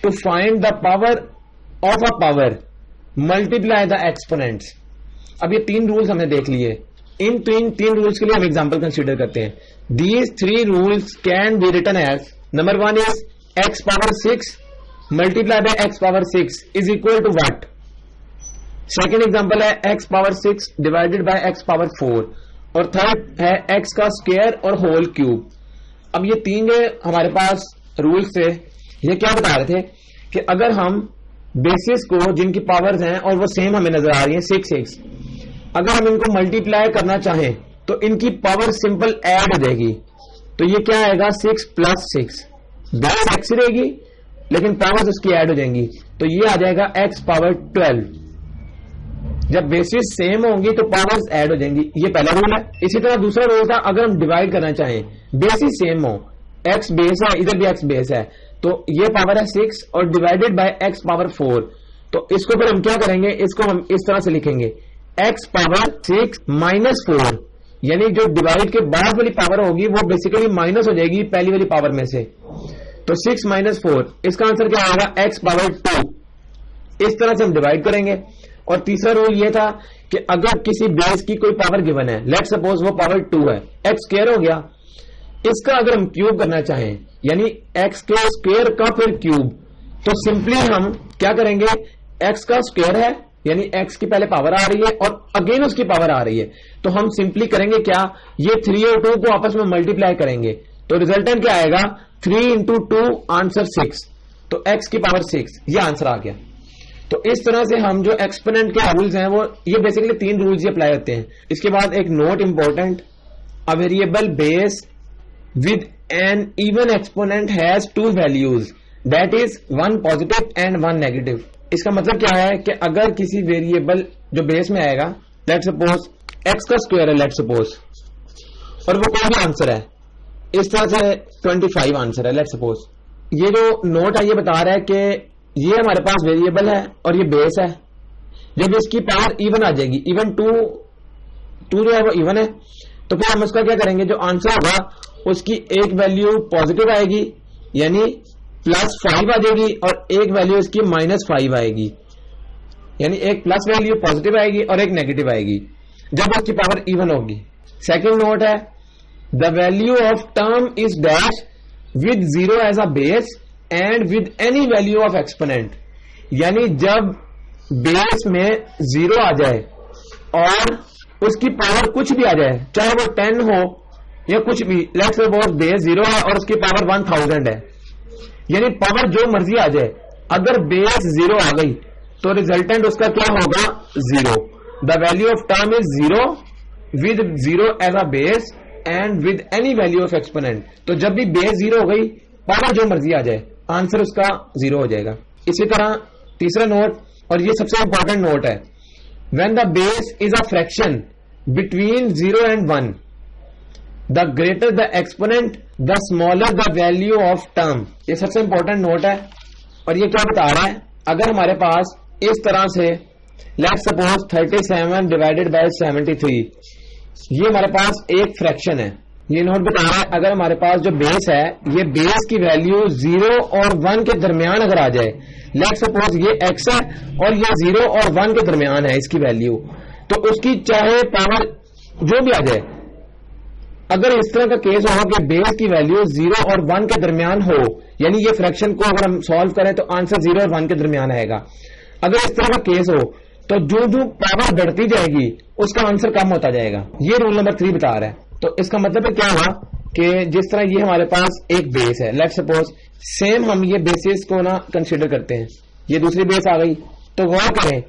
to find the power of a power multiply the exponents. अब ये 3 रूल्स हमने देख लिए। इन तीन रूल्स के लिए हम एग्जांपल कंसीडर करते हैं। These 3 rules can be written as, number 1 is x power 6 multiply by x power 6 is equal to what. Second example है x power 6 divided by x power 4 और थर्ड है x का स्क्वायर और होल क्यूब। अब ये 3 हमारे पास रूल्स थे, ये क्या बता रहे थे कि अगर हम बेसिस को जिनकी पावर्स हैं और वो सेम हमें नजर आ रही है 6, अगर हम इनको मल्टीप्लाई करना चाहें तो इनकी पावर सिंपल ऐड हो जाएगी। तो ये क्या आएगा 6 प्लस 6, बेस x रहेगी लेकिन पावर्स उसकी ऐड हो जाएंगी तो ये आ जाएगा x पावर 12। जब बेसिस सेम होंगी तो पावर्स ऐड हो जाएंगी, ये पहला रूल है। इसी तरह दूसरा रूल था अगर हम डिवाइड करना चाहें, बेसिस सेम हो, x बेस है इधर भी x बेस है तो ये पावर है 6 और डिवाइडेड बाय x पावर 4, तो इसको फिर हम क्या करेंगे, इसको हम इस तरह से लिखेंगे x पावर 6 माइनस 4, यानी जो डिवाइड के बाद वाली पावर होगी वो बेसिकली माइनस हो जाएगी पहली वाली पावर में से। तो 6 माइनस 4, इसका आंसर क्या आएगा x पावर 2। इस तरह से हम डिवाइड करेंगे और तीसरा रूल ये था कि अगर किसी बेस की कोई पावर गिवन है, लेट सपोज वो पावर 2 है, एक्स स्क्वायर हो गया, इसका अगर हम क्यूब करना चाहें यानी एक्स के स्क्वायर का फिर क्यूब, तो सिंपली हम क्या करेंगे, एक्स का स्क्वायर है यानी एक्स की पहले पावर आ रही है और अगेन उसकी पावर आ रही है, तो हम सिंपली करेंगे क्या, ये 3 और 2 को आपस में मल्टीप्लाई करेंगे तो रिजल्टेंट क्या आएगा, 3 इंटू 2 आंसर 6, तो एक्स की पावर 6, ये आंसर आ गया। तो इस तरह से हम जो एक्सपोनेंट के रूल्स हैं वो ये बेसिकली 3 रूल्स ही अप्लाई होते हैं। इसके बाद एक note important, a variable base with an even exponent has 2 values that is 1 positive and 1 negative. इसका मतलब क्या है कि अगर किसी वेरिएबल जो बेस में आएगा, लेट सपोज एक्स का स्क्वायर है लेट सपोज, और वो कोई भी आंसर है, इस तरह से 25 आंसर है लेट सपोज, ये जो नोट है ये बता रहा है कि ये हमारे पास वेरिएबल है और ये बेस है, जब इसकी पावर इवन आ जाएगी, इवन 2 जो है वो इवन है, तो फिर हम उसका क्या करेंगे, जो आंसर होगा उसकी एक वैल्यू पॉजिटिव आएगी यानी +5 आ जाएगी और एक वैल्यू इसकी -5 आएगी, यानी एक प्लस वैल्यू पॉजिटिव आएगी और एक नेगेटिव आएगी जब उसकी पावर इवन होगी। सेकेंड नोट है, the value of term is dash with 0 as a base and with any value of exponent, यानी जब बेस में 0 आ जाए और उसकी पावर कुछ भी आ जाए, चाहे वो 10 हो या कुछ भी, लेट्स सपोज बेस 0 है और उसकी पावर 1000 है, यानी पावर जो मर्जी आ जाए, अगर बेस 0 आ गई तो रिजल्टेंट उसका क्या होगा, 0। The value of term is 0 with 0 as a base and with any value of exponent, तो जब भी बेस 0 हो गई, पावर जो मर्जी आ जाए, आंसर उसका 0 हो जाएगा। इसी तरह तीसरा नोट, और ये सबसे इंपॉर्टेंट नोट है, when the base is a fraction between 0 and 1, the greater the exponent the smaller the value of term. ये सबसे इंपॉर्टेंट नोट है और ये क्या बता रहा है, अगर हमारे पास इस तरह से लेट्स सपोज 37 डिवाइडेड बाय 73, ये हमारे पास एक फ्रैक्शन है, ये नोट बता रहा है अगर हमारे पास जो बेस है, ये बेस की वैल्यू 0 और 1 के दरमियान अगर आ जाए, लेट्स सपोज ये x है और ये 0 और 1 के दरमियान है इसकी वैल्यू, तो उसकी चाहे पावर जो भी आ जाए, अगर इस तरह का केस हो कि बेस की वैल्यू 0 और 1 के दरमियान हो, यानी ये फ्रैक्शन को अगर हम सॉल्व करें तो आंसर 0 और 1 के दरमियान आएगा। अगर इस तरह का केस हो तो जो जो पावर बढ़ती जाएगी उसका आंसर कम होता जाएगा, ये रूल नंबर 3 बता रहा है। तो इसका मतलब है क्या हुआ कि जिस तरह ये हमारे पास एक बेस है, लेट्स सपोज सेम हम ये बेसिस को ना कंसीडर करते हैं, ये दूसरी बेस आ गई, तो गौर करें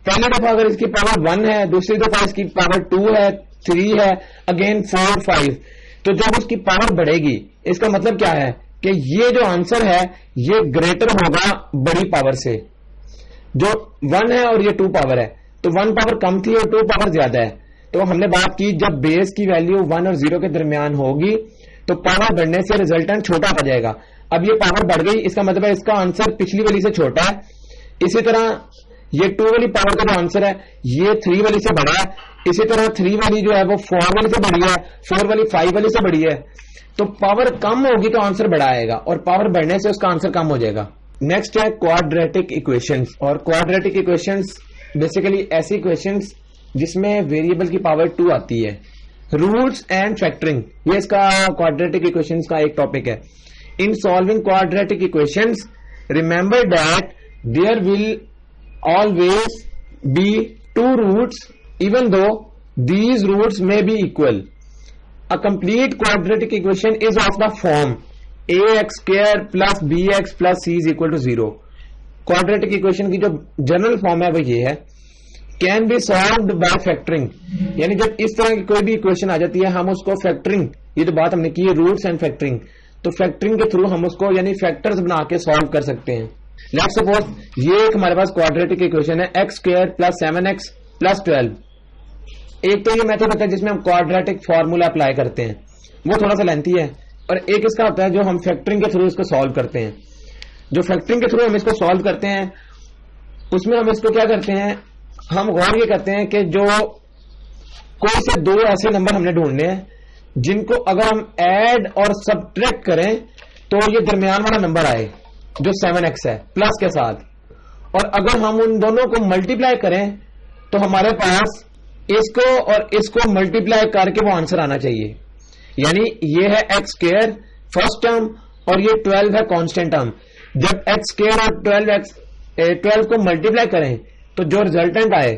पहली दफा अगर इसकी पावर 1 है, दूसरी दफा इसकी पावर 2 है, 3 है, अगेन 4, 5, तो जब उसकी पावर बढ़ेगी इसका मतलब क्या है कि ये जो आंसर है ये ग्रेटर होगा बड़ी पावर से, जो 1 है और ये 2 पावर है, तो 1 पावर कम थी और 2 पावर ज्यादा है। तो हमने बात की जब बेस की वैल्यू 1 और 0 के दरमियान होगी तो पावर बढ़ने से रिजल्टेंट छोटा हो जाएगा। अब ये पावर बढ़ गई, इसका मतलब है इसका आंसर पिछली वाली से छोटा है। इसी तरह ये 2 वाली पावर का जो आंसर है ये 3 वाली से बड़ा है, इसी तरह 3 वाली जो है वो 4 वाली से बड़ी है, 4 वाली 5 वाली से बड़ी है। तो पावर कम होगी तो आंसर बड़ा आएगा और पावर बढ़ने से उसका आंसर कम हो जाएगा। नेक्स्ट है क्वाड्रेटिक इक्वेशंस, और क्वाड्रेटिक इक्वेशंस बेसिकली ऐसी इक्वेशंस जिसमें वेरिएबल की पावर 2 आती है। रूट्स एंड फैक्टरिंग, ये इसका क्वाड्रेटिक इक्वेशंस का एक टॉपिक है। In solving quadratic equations remember that there will always be 2 roots even though these roots may be equal. A complete quadratic equation is of the form ax square plus bx plus c is equal to 0. Quadratic equation की जो जनरल फॉर्म है वो ये है, can be solved by factoring, यानी जब इस तरह की कोई भी इक्वेशन आ जाती है हम उसको फैक्टरिंग, ये जो बात हमने की है रूट्स एंड फैक्टरिंग, तो फैक्टरिंग के थ्रू हम उसको यानी फैक्टर्स बना के सॉल्व कर सकते हैं। लेट्स सपोज ये एक हमारे पास क्वाड्रेटिक इक्वेशन है x square plus 7x plus 12। एक तो ये मेथड होता है जिसमें हम क्वाड्रेटिक फॉर्मूला अप्लाई करते हैं, वो थोड़ा सा लेंथी है, और एक इसका होता है जो हम फैक्टरिंग के थ्रू इसको सॉल्व करते हैं। जो फैक्टरिंग के थ्रू हम इसको सॉल्व करते हैं उसमें हम इसको क्या करते हैं, हम गौर ये करते हैं कि जो कोई से 2 ऐसे नंबर हमने ढूंढने हैं जिनको अगर हम ऐड और सबट्रैक्ट करें तो ये दरमियान वाला नंबर आए जो 7x है प्लस के साथ, और अगर हम उन दोनों को मल्टीप्लाई करें तो हमारे पास इसको और इसको मल्टीप्लाई करके वो आंसर आना चाहिए। यानी ये है एक्स स्क्वायर फर्स्ट टर्म और ये 12 है कांस्टेंट टर्म। जब एक्स स्क्वायर और 12 को मल्टीप्लाई करें तो जो रिजल्टेंट आए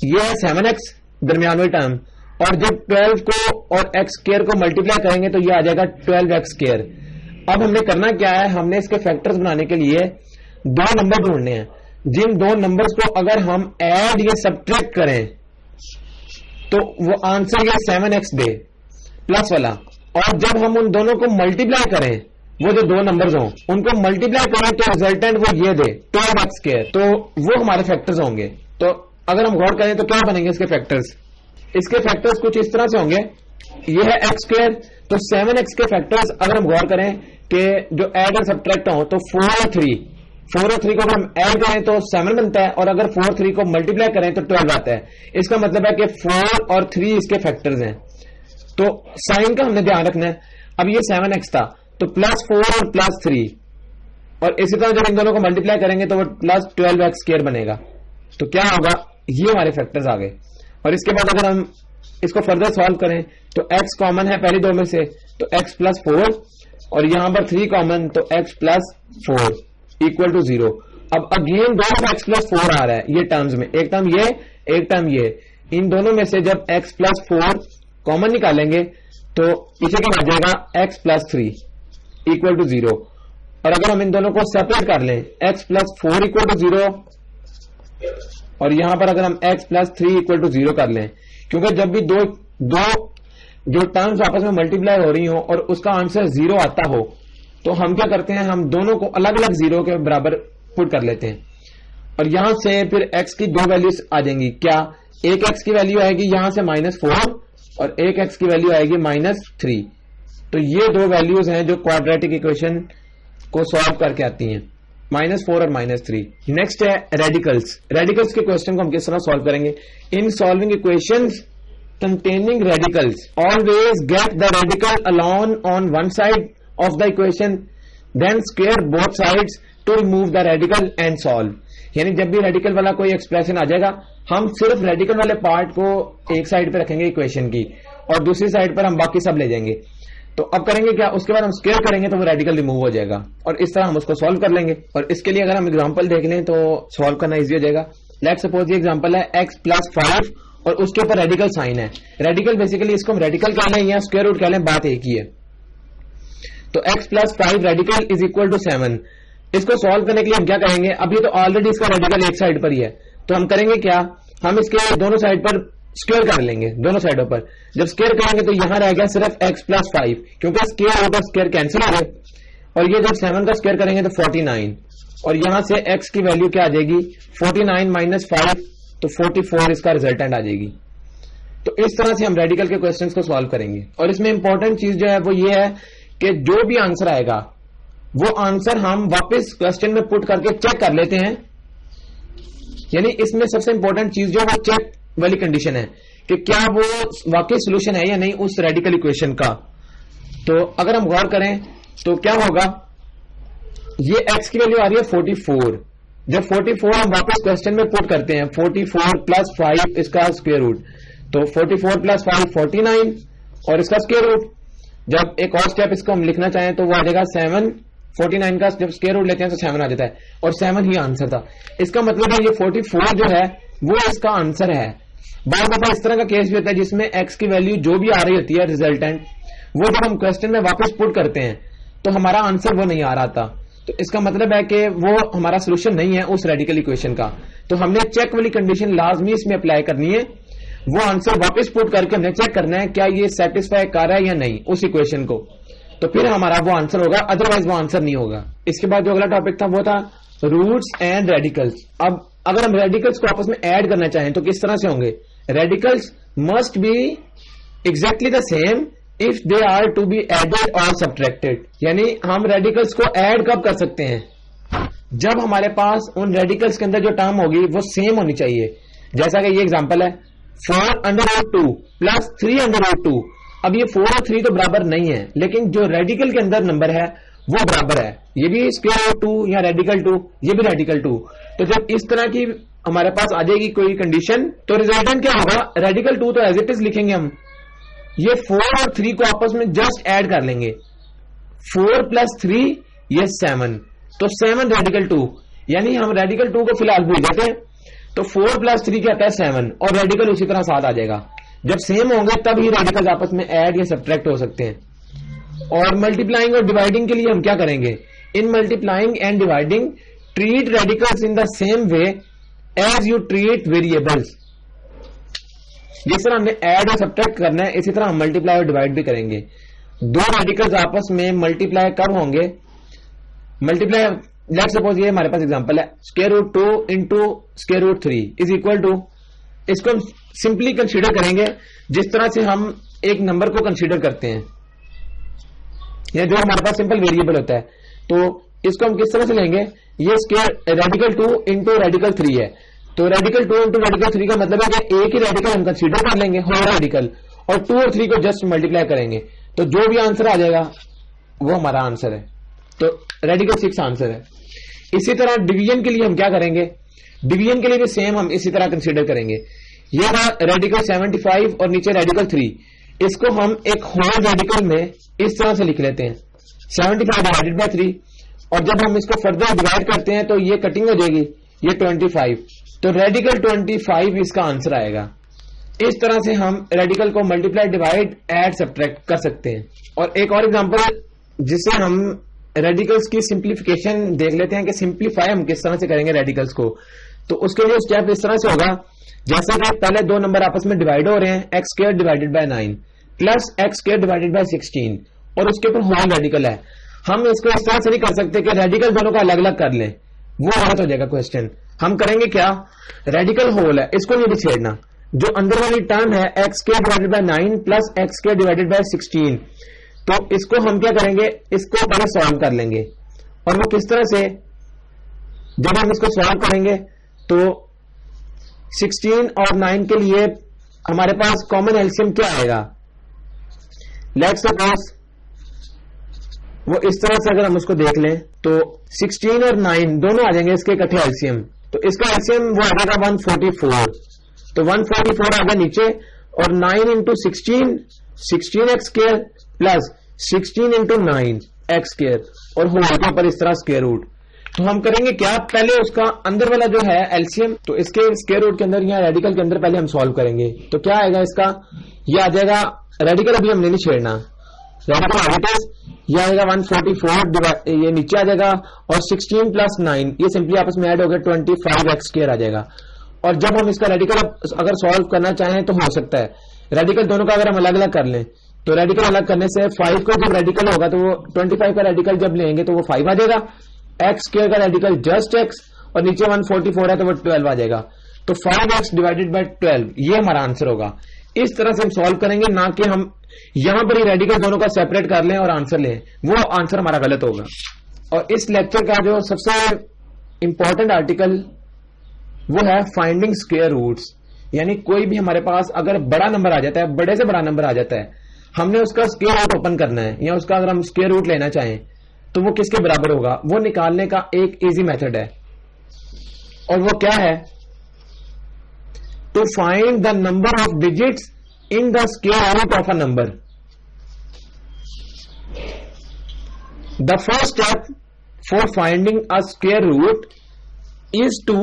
ये है 7x दरमियान वाली टर्म, और जब 12 को और एक्स स्क्वायर को मल्टीप्लाई करेंगे तो ये आ जाएगा 12x स्क्वायर। अब हमने करना क्या है, हमने इसके फैक्टर्स बनाने के लिए दो नंबर ढूंढने हैं, जिन दो नंबर्स को अगर हम ऐड या सब्ट्रैक्ट करें तो वो आंसर ये 7x दे प्लस वाला, और जब हम उन दोनों को मल्टीप्लाई करें, वो जो दो नंबर्स हों उनको मल्टीप्लाई करें तो रिजल्टेंट वो ये दे 12x स्क्वायर, तो वो हमारे फैक्टर्स होंगे। तो अगर हम गौर करें तो क्या बनेंगे इसके फैक्टर्स? इसके फैक्टर्स कुछ इस तरह से होंगे, ये है एक्स स्क्वायर, तो 7x के फैक्टर्स अगर हम गौर करें कि जो ऐड और सब्ट्रैक्ट हो तो 4 और 3 को अगर हम ऐड करें तो 7 बनता है, और अगर 4 3 को मल्टीप्लाई करें तो 12 आता है। इसका मतलब है कि 4 और 3 इसके फैक्टर्स हैं, तो साइन का हमने ध्यान रखना है। अब ये 7x था तो +4 और +3, और इसी तरह जब इन दोनों को मल्टीप्लाई करेंगे तो वो +12x स्क्वायर बनेगा। तो क्या होगा, ये हमारे फैक्टर्स आ गए। और इसके बाद अगर हम इसको फर्दर सॉल्व करें तो x कॉमन है पहली दो में से, तो x +4, और यहां पर 3 कॉमन, तो x +4 इक्वल टू 0। अब अगेन दोनों x +4 आ रहा है ये टर्म्स में, एक टर्म ये एक टर्म ये, इन दोनों में से जब x +4 कॉमन निकालेंगे तो इसे क्या बच जाएगा, x +3 इक्वल टू 0। और अगर हम इन दोनों को सेपरेट कर लें, x +4 इक्वल टू 0, और यहां पर अगर हम x +3 इक्वल टू 0 कर लें, क्योंकि जब भी दो जो टर्म्स आपस में मल्टीप्लाई हो रही हो और उसका आंसर 0 आता हो तो हम क्या करते हैं, हम दोनों को अलग अलग 0 के बराबर पुट कर लेते हैं, और यहां से फिर x की दो वैल्यूज आ जाएंगी। क्या, एक x की वैल्यू आएगी यहां से -4 और एक x की वैल्यू आएगी -3। तो ये दो वैल्यूज हैं जो क्वाड्रेटिक इक्वेशन को सॉल्व करके आती हैं, -4 और -3। नेक्स्ट है रेडिकल्स। रेडिकल्स के क्वेश्चन को हम किस तरह सॉल्व करेंगे? In solving equations containing radicals, always get the radical alone on one side of the equation, then square both sides to remove the radical and solve। यानी जब भी रेडिकल वाला कोई एक्सप्रेशन आ जाएगा, हम सिर्फ रेडिकल वाले पार्ट को एक साइड पे रखेंगे इक्वेशन की, और दूसरी साइड पर हम बाकी सब ले जाएंगे। तो अब करेंगे क्या, उसके बाद हम स्क्वायर करेंगे तो वो रेडिकल रिमूव हो जाएगा, और इस तरह हम उसको सॉल्व कर लेंगे। और इसके लिए अगर हम एग्जांपल देख लें तो सॉल्व करना इजी हो जाएगा। लेट सपोज ये एग्जांपल है x +5 और उसके ऊपर रेडिकल साइन है। रेडिकल बेसिकली इसको हम रेडिकल कह लें या स्क्वायर रूट कह लें, बात एक ही है। तो x +5 radical is equal to 7। इसको सॉल्व करने के लिए हम क्या करेंगे, अभी तो ऑलरेडी इसका रेडिकल एक साइड पर ही है, तो हम करेंगे क्या, हम इसके दोनों साइड पर स्क्वायर कर लेंगे, दोनों साइडों पर। जब स्क्वायर करेंगे तो यहां रह गया सिर्फ x +5, क्योंकि स्क्वायर और स्क्वायर कैंसिल हो गए, और ये जब 7 का स्क्वायर करेंगे तो 49, और यहां से x की वैल्यू क्या आ जाएगी, 49 - 5, तो 44 इसका रिजल्टेंट आ जाएगी। तो इस तरह से हम रेडिकल के क्वेश्चंस को सॉल्व करेंगे। और इसमें इंपॉर्टेंट चीज जो है वो ये है कि जो भी आंसर आएगा वो आंसर हम वापस क्वेश्चन में पुट करके चेक कर लेते हैं। यानी इसमें सबसे इंपॉर्टेंट चीज जो वो चेक वाली कंडीशन है कि क्या वो वाकई सोल्यूशन है या नहीं उस रेडिकल इक्वेशन का। तो अगर हम गौर करें तो क्या होगा, ये x की वैल्यू आ रही है 44। जब 44 हम वापस क्वेश्चन में पुट करते हैं, 44 + 5 इसका स्क्वायर रूट, तो 44 + 5 49 और इसका स्क्वायर रूट। जब एक और स्टेप इसको हम लिखना चाहें तो वो आ जाएगा 7। 49 का जब स्क्वायर रूट लेते हैं तो 7 आ जाता है, और 7 ही आंसर था। इसका मतलब है ये 44 जो है वो इसका आंसर है। बार बार इस तरह का केस भी होता है जिसमें x की वैल्यू जो भी आ रही होती है रिजल्टेंट, वो जब हम क्वेश्चन में वापस पुट करते हैं तो हमारा आंसर वो नहीं आ रहा था, तो इसका मतलब है कि वो हमारा सोल्यूशन नहीं है उस रेडिकल इक्वेशन का। तो हमने चेक वाली कंडीशन लाजमी इसमें अप्लाई करनी है, वो आंसर वापस पुट करके हमने चेक करना है क्या ये सेटिस्फाई कर रहा है या नहीं उस इक्वेशन को, तो फिर हमारा वो आंसर होगा, अदरवाइज वो आंसर नहीं होगा। इसके बाद जो अगला टॉपिक था वो था रूट्स एंड रेडिकल्स। अब अगर हम रेडिकल्स को आपस में ऐड करना चाहें तो किस तरह से होंगे, radicals must be exactly the same if they are to be added और सब्ट्रैक्टेड। यानी हम रेडिकल्स को ऐड कब कर सकते हैं, जब हमारे पास उन रेडिकल्स के अंदर जो टर्म होगी वो सेम होनी चाहिए। जैसा कि ये एग्जांपल है 4√2 + 3√2। अब ये 4 और 3 तो बराबर नहीं है, लेकिन जो रेडिकल के अंदर नंबर है वो बराबर है। ये भी स्क्वायर रूट 2 या रेडिकल 2, ये भी रेडिकल 2। तो जब इस तरह की हमारे पास आ जाएगी कोई कंडीशन, तो रिजल्टेंट क्या होगा, रेडिकल 2 तो एज इट इज लिखेंगे हम, ये 4 और 3 को आपस में जस्ट ऐड कर लेंगे, 4 + 3 ये 7, तो 7 रेडिकल 2, यानी हम रेडिकल 2 को फिलहाल भूल जाते हैं, तो 4 + 3 क्या आता है 7, और रेडिकल उसी तरह साथ आ जाएगा। जब सेम होंगे तब ही रेडिकल आपस में ऐड या सब्ट्रैक्ट हो सकते हैं। और मल्टीप्लाइंग और डिवाइडिंग के लिए हम क्या करेंगे, in multiplying and dividing treat radicals in the same way as you treat variables. जिस तरह हमने ऐड और सब्ट्रैक्ट करना है, इसी तरह हम मल्टीप्लाई और डिवाइड भी करेंगे। दो रेडिकल्स आपस में मल्टीप्लाई कब होंगे, मल्टीप्लाई, लेट सपोज ये हमारे पास एग्जांपल है, √2 × √3 इज इक्वल टू, इसको हम सिंपली कंसीडर करेंगे जिस तरह से हम एक नंबर को कंसीडर करते हैं, या जो हमारे पास सिंपल वेरिएबल होता है, तो इसको हम किस तरह से लेंगे, ये स्क्वायर रेडिकल 2 × रेडिकल 3 है, तो रेडिकल 2 × रेडिकल 3 का मतलब है कि एक ही रेडिकल हम कंसीडर कर लेंगे होल रेडिकल, और 2 और 3 को जस्ट मल्टीप्लाई करेंगे, तो जो भी आंसर आ जाएगा वो हमारा आंसर है, तो रेडिकल 6 आंसर है। इसी तरह डिवीजन के लिए हम क्या करेंगे, डिवीजन के लिए भी सेम हम इसी तरह कंसीडर करेंगे, ये रहा रेडिकल 75 और नीचे रेडिकल 3, इसको हम एक होल रेडिकल में इस तरह से लिख लेते हैं 75 / 3, और जब हम इसको फर्दर डिवाइड करते हैं तो ये कटिंग हो जाएगी, ये 25, तो रेडिकल 25 इसका आंसर आएगा। इस तरह से हम रेडिकल को मल्टीप्लाई, डिवाइड, ऐड, सब्ट्रैक्ट कर सकते हैं। और एक और एग्जांपल जिससे हम रेडिकल्स की सिंप्लीफिकेशन देख लेते हैं कि सिंप्लीफाई हम किस तरह से करेंगे रेडिकल्स को, तो उसके लिए स्टेप इस तरह से होगा, जैसा कि पहले दो नंबर आपस में डिवाइड हो रहे हैं, x² / 9 प्लस x² / 16, और उसके ऊपर होल रेडिकल है। हम इसको इस तरह से नहीं कर सकते कि रेडिकल दोनों का अलग अलग कर लें, वो गलत हो जाएगा क्वेश्चन। हम करेंगे क्या, रेडिकल होल है, इसको नहीं छेड़ना, जो अंदर वाली टर्म है x² / 9 प्लस x² / 16, तो इसको हम क्या करेंगे, इसको पहले सॉल्व कर लेंगे। और वो किस तरह से, जब हम इसको सॉल्व करेंगे तो 16 और 9 के लिए हमारे पास कॉमन एलसीएम क्या आएगा, लेट्स सपोज वो इस तरह से अगर हम उसको देख लें तो 16 और 9 दोनों आ जाएंगे इसके इकट्ठे एलसीएम, तो इसका एलसीएम वो आ जाएगा 144, तो 144 आ गया नीचे, और 9 × 16 16x² प्लस 16 × 9x², और होल के ऊपर इस तरह स्क्वायर रूट। तो हम करेंगे क्या, पहले उसका अंदर वाला जो है एलसीएम, तो इसके स्क्वायर रूट के अंदर या रेडिकल के अंदर पहले हम सॉल्व करेंगे, तो क्या आएगा इसका, ये आ जाएगा रेडिकल, अभी हमने नहीं छेड़ना, रेडिकल आगे यह आएगा 144, ये नीचे आ जाएगा, और 16 + 9 ये सिंपली आपस में ऐड हो गया 25x² आ जाएगा। और जब हम इसका रेडिकल अगर सॉल्व करना चाहें तो हो सकता है, रेडिकल दोनों का अगर हम अलग अलग कर लें, तो रेडिकल अलग करने से 5 को जब रेडिकल होगा तो वो 25 का रेडिकल जब लेंगे तो वो 5 आ जाएगा, x² का रेडिकल जस्ट x, और नीचे 144 है तो वो 12 आ जाएगा, तो 5x / 12 ये हमारा आंसर होगा। इस तरह से हम सॉल्व करेंगे, ना कि हम यहां पर ही रेडिकल दोनों का सेपरेट कर लें और आंसर लें, वो आंसर हमारा गलत होगा। और इस लेक्चर का जो सबसे इंपॉर्टेंट आर्टिकल वो है फाइंडिंग स्क्वायर रूट्स, यानी कोई भी हमारे पास अगर बड़ा नंबर आ जाता है, बड़े से बड़ा नंबर आ जाता है, हमने उसका स्क्वायर रूट ओपन करना है, या उसका अगर हम स्क्वायर रूट लेना चाहें तो वो किसके बराबर होगा, वो निकालने का एक इजी मेथड है, और वो क्या है, to find the number of digits in the square root of a number. The first step for finding a square root is to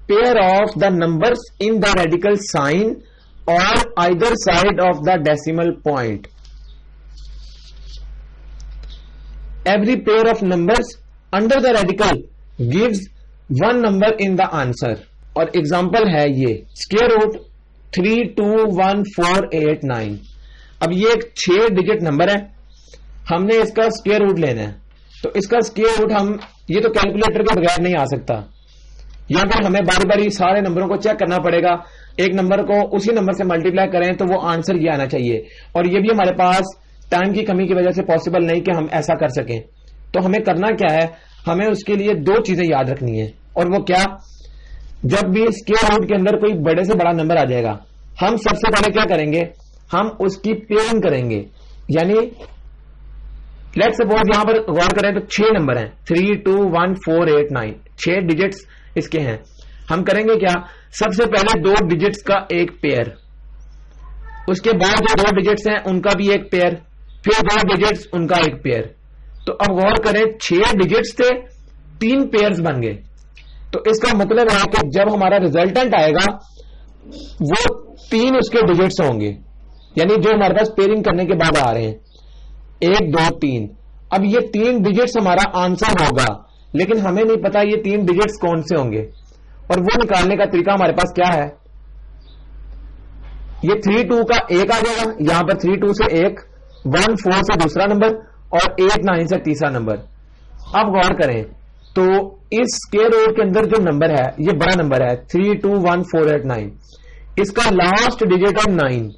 pair off the numbers in the radical sign or either side of the decimal point. Every pair of numbers under the radical gives one number in the answer. और एग्जाम्पल है ये स्क्वायर रूट 32148 अब ये एक 6 डिजिट नंबर है, हमने इसका स्क्वायर रूट लेना है, तो इसका स्क्वायर रूट हम ये तो कैलकुलेटर के बगैर नहीं आ सकता, यहां पर हमें बारी बारी सारे नंबरों को चेक करना पड़ेगा, एक नंबर को उसी नंबर से मल्टीप्लाई करें तो वो आंसर ये आना चाहिए, और ये भी हमारे पास टाइम की कमी की वजह से पॉसिबल नहीं कि हम ऐसा कर सकें। तो हमें करना क्या है, हमें उसके लिए 2 चीजें याद रखनी है, और वो क्या, जब भी स्क्वायर रूट के अंदर कोई बड़े से बड़ा नंबर आ जाएगा, हम सबसे पहले क्या करेंगे, हम उसकी पेयरिंग करेंगे। यानी लेट्स सपोज यहां पर गौर करें तो 6 नंबर हैं, 32148 9 6 डिजिट्स इसके हैं, हम करेंगे क्या, सबसे पहले 2 डिजिट्स का एक पेयर, उसके बाद जो 2 डिजिट्स हैं उनका भी एक पेयर, फिर 2 डिजिट्स उनका एक पेयर। तो अब गौर करें 6 डिजिट्स थे, 3 पेयर्स बन गए। तो इसका मतलब है कि जब हमारा रिजल्टेंट आएगा वो 3 उसके डिजिट्स होंगे, यानी जो हमारे पास पेयरिंग करने के बाद आ रहे हैं 1 2 3। अब ये 3 डिजिट्स हमारा आंसर होगा, लेकिन हमें नहीं पता ये 3 डिजिट्स कौन से होंगे, और वो निकालने का तरीका हमारे पास क्या है, ये 3 2 का 1 आ जाएगा, यहां पर 3 2 से 1, 1 4 से दूसरा नंबर और 8 9 से तीसरा नंबर। अब गौर करें तो इस स्क्वायर रूट के अंदर जो नंबर है ये बड़ा नंबर है 3 2 1 4 8 9, इसका लास्ट डिजिट है 9।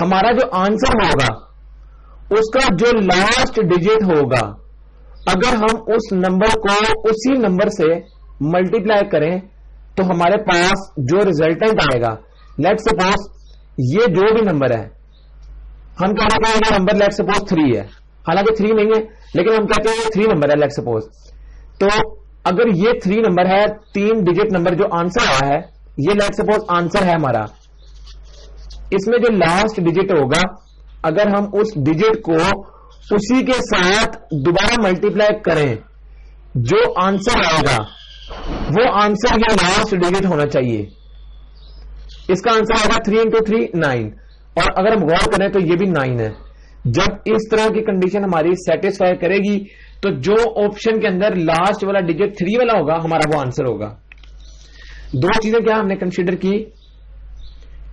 हमारा जो आंसर होगा उसका जो लास्ट डिजिट होगा, अगर हम उस नंबर को उसी नंबर से मल्टीप्लाई करें तो हमारे पास जो रिजल्टेंट आएगा, लेट सपोज ये जो भी नंबर है, हम कहते हैं ये नंबर लेट सपोज 3 है, हालांकि 3 नहीं है लेकिन हम कहते हैं 3 नंबर है लेट सपोज। तो अगर ये 3 नंबर है, 3 डिजिट नंबर जो आंसर आया है, ये लेट सपोज आंसर है हमारा, इसमें जो लास्ट डिजिट होगा अगर हम उस डिजिट को उसी के साथ दोबारा मल्टीप्लाई करें, जो आंसर आएगा वो आंसर ये लास्ट डिजिट होना चाहिए। इसका आंसर आएगा 3 इंटू 3 9, और अगर हम गौर करें तो ये भी 9 है। जब इस तरह की कंडीशन हमारी सेटिस्फाई करेगी तो जो ऑप्शन के अंदर लास्ट वाला डिजिट 3 वाला होगा हमारा वो आंसर होगा। 2 चीजें क्या हमने कंसीडर की,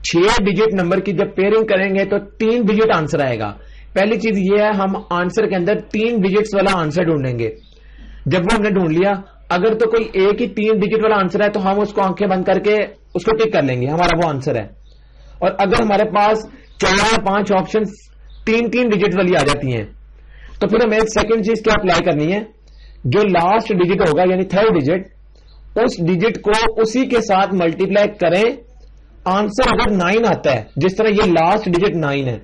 6 डिजिट नंबर की जब पेयरिंग करेंगे तो 3 डिजिट आंसर आएगा। पहली चीज ये है हम आंसर के अंदर 3 डिजिट्स वाला आंसर ढूंढेंगे। जब वो हमने ढूंढ लिया, अगर तो कोई एक ही 3 डिजिट वाला आंसर है तो हम उसको आंखें बंद करके उसको टिक कर लेंगे, हमारा वो आंसर है। और अगर हमारे पास 4 या 5 ऑप्शन 3 डिजिट वाली आ जाती हैं तो फिर हमें सेकंड चीज क्या अप्लाई करनी है, जो लास्ट डिजिट होगा यानी थर्ड डिजिट, उस डिजिट को उसी के साथ मल्टीप्लाई करें। आंसर अगर 9 आता है, जिस तरह ये लास्ट डिजिट 9 है,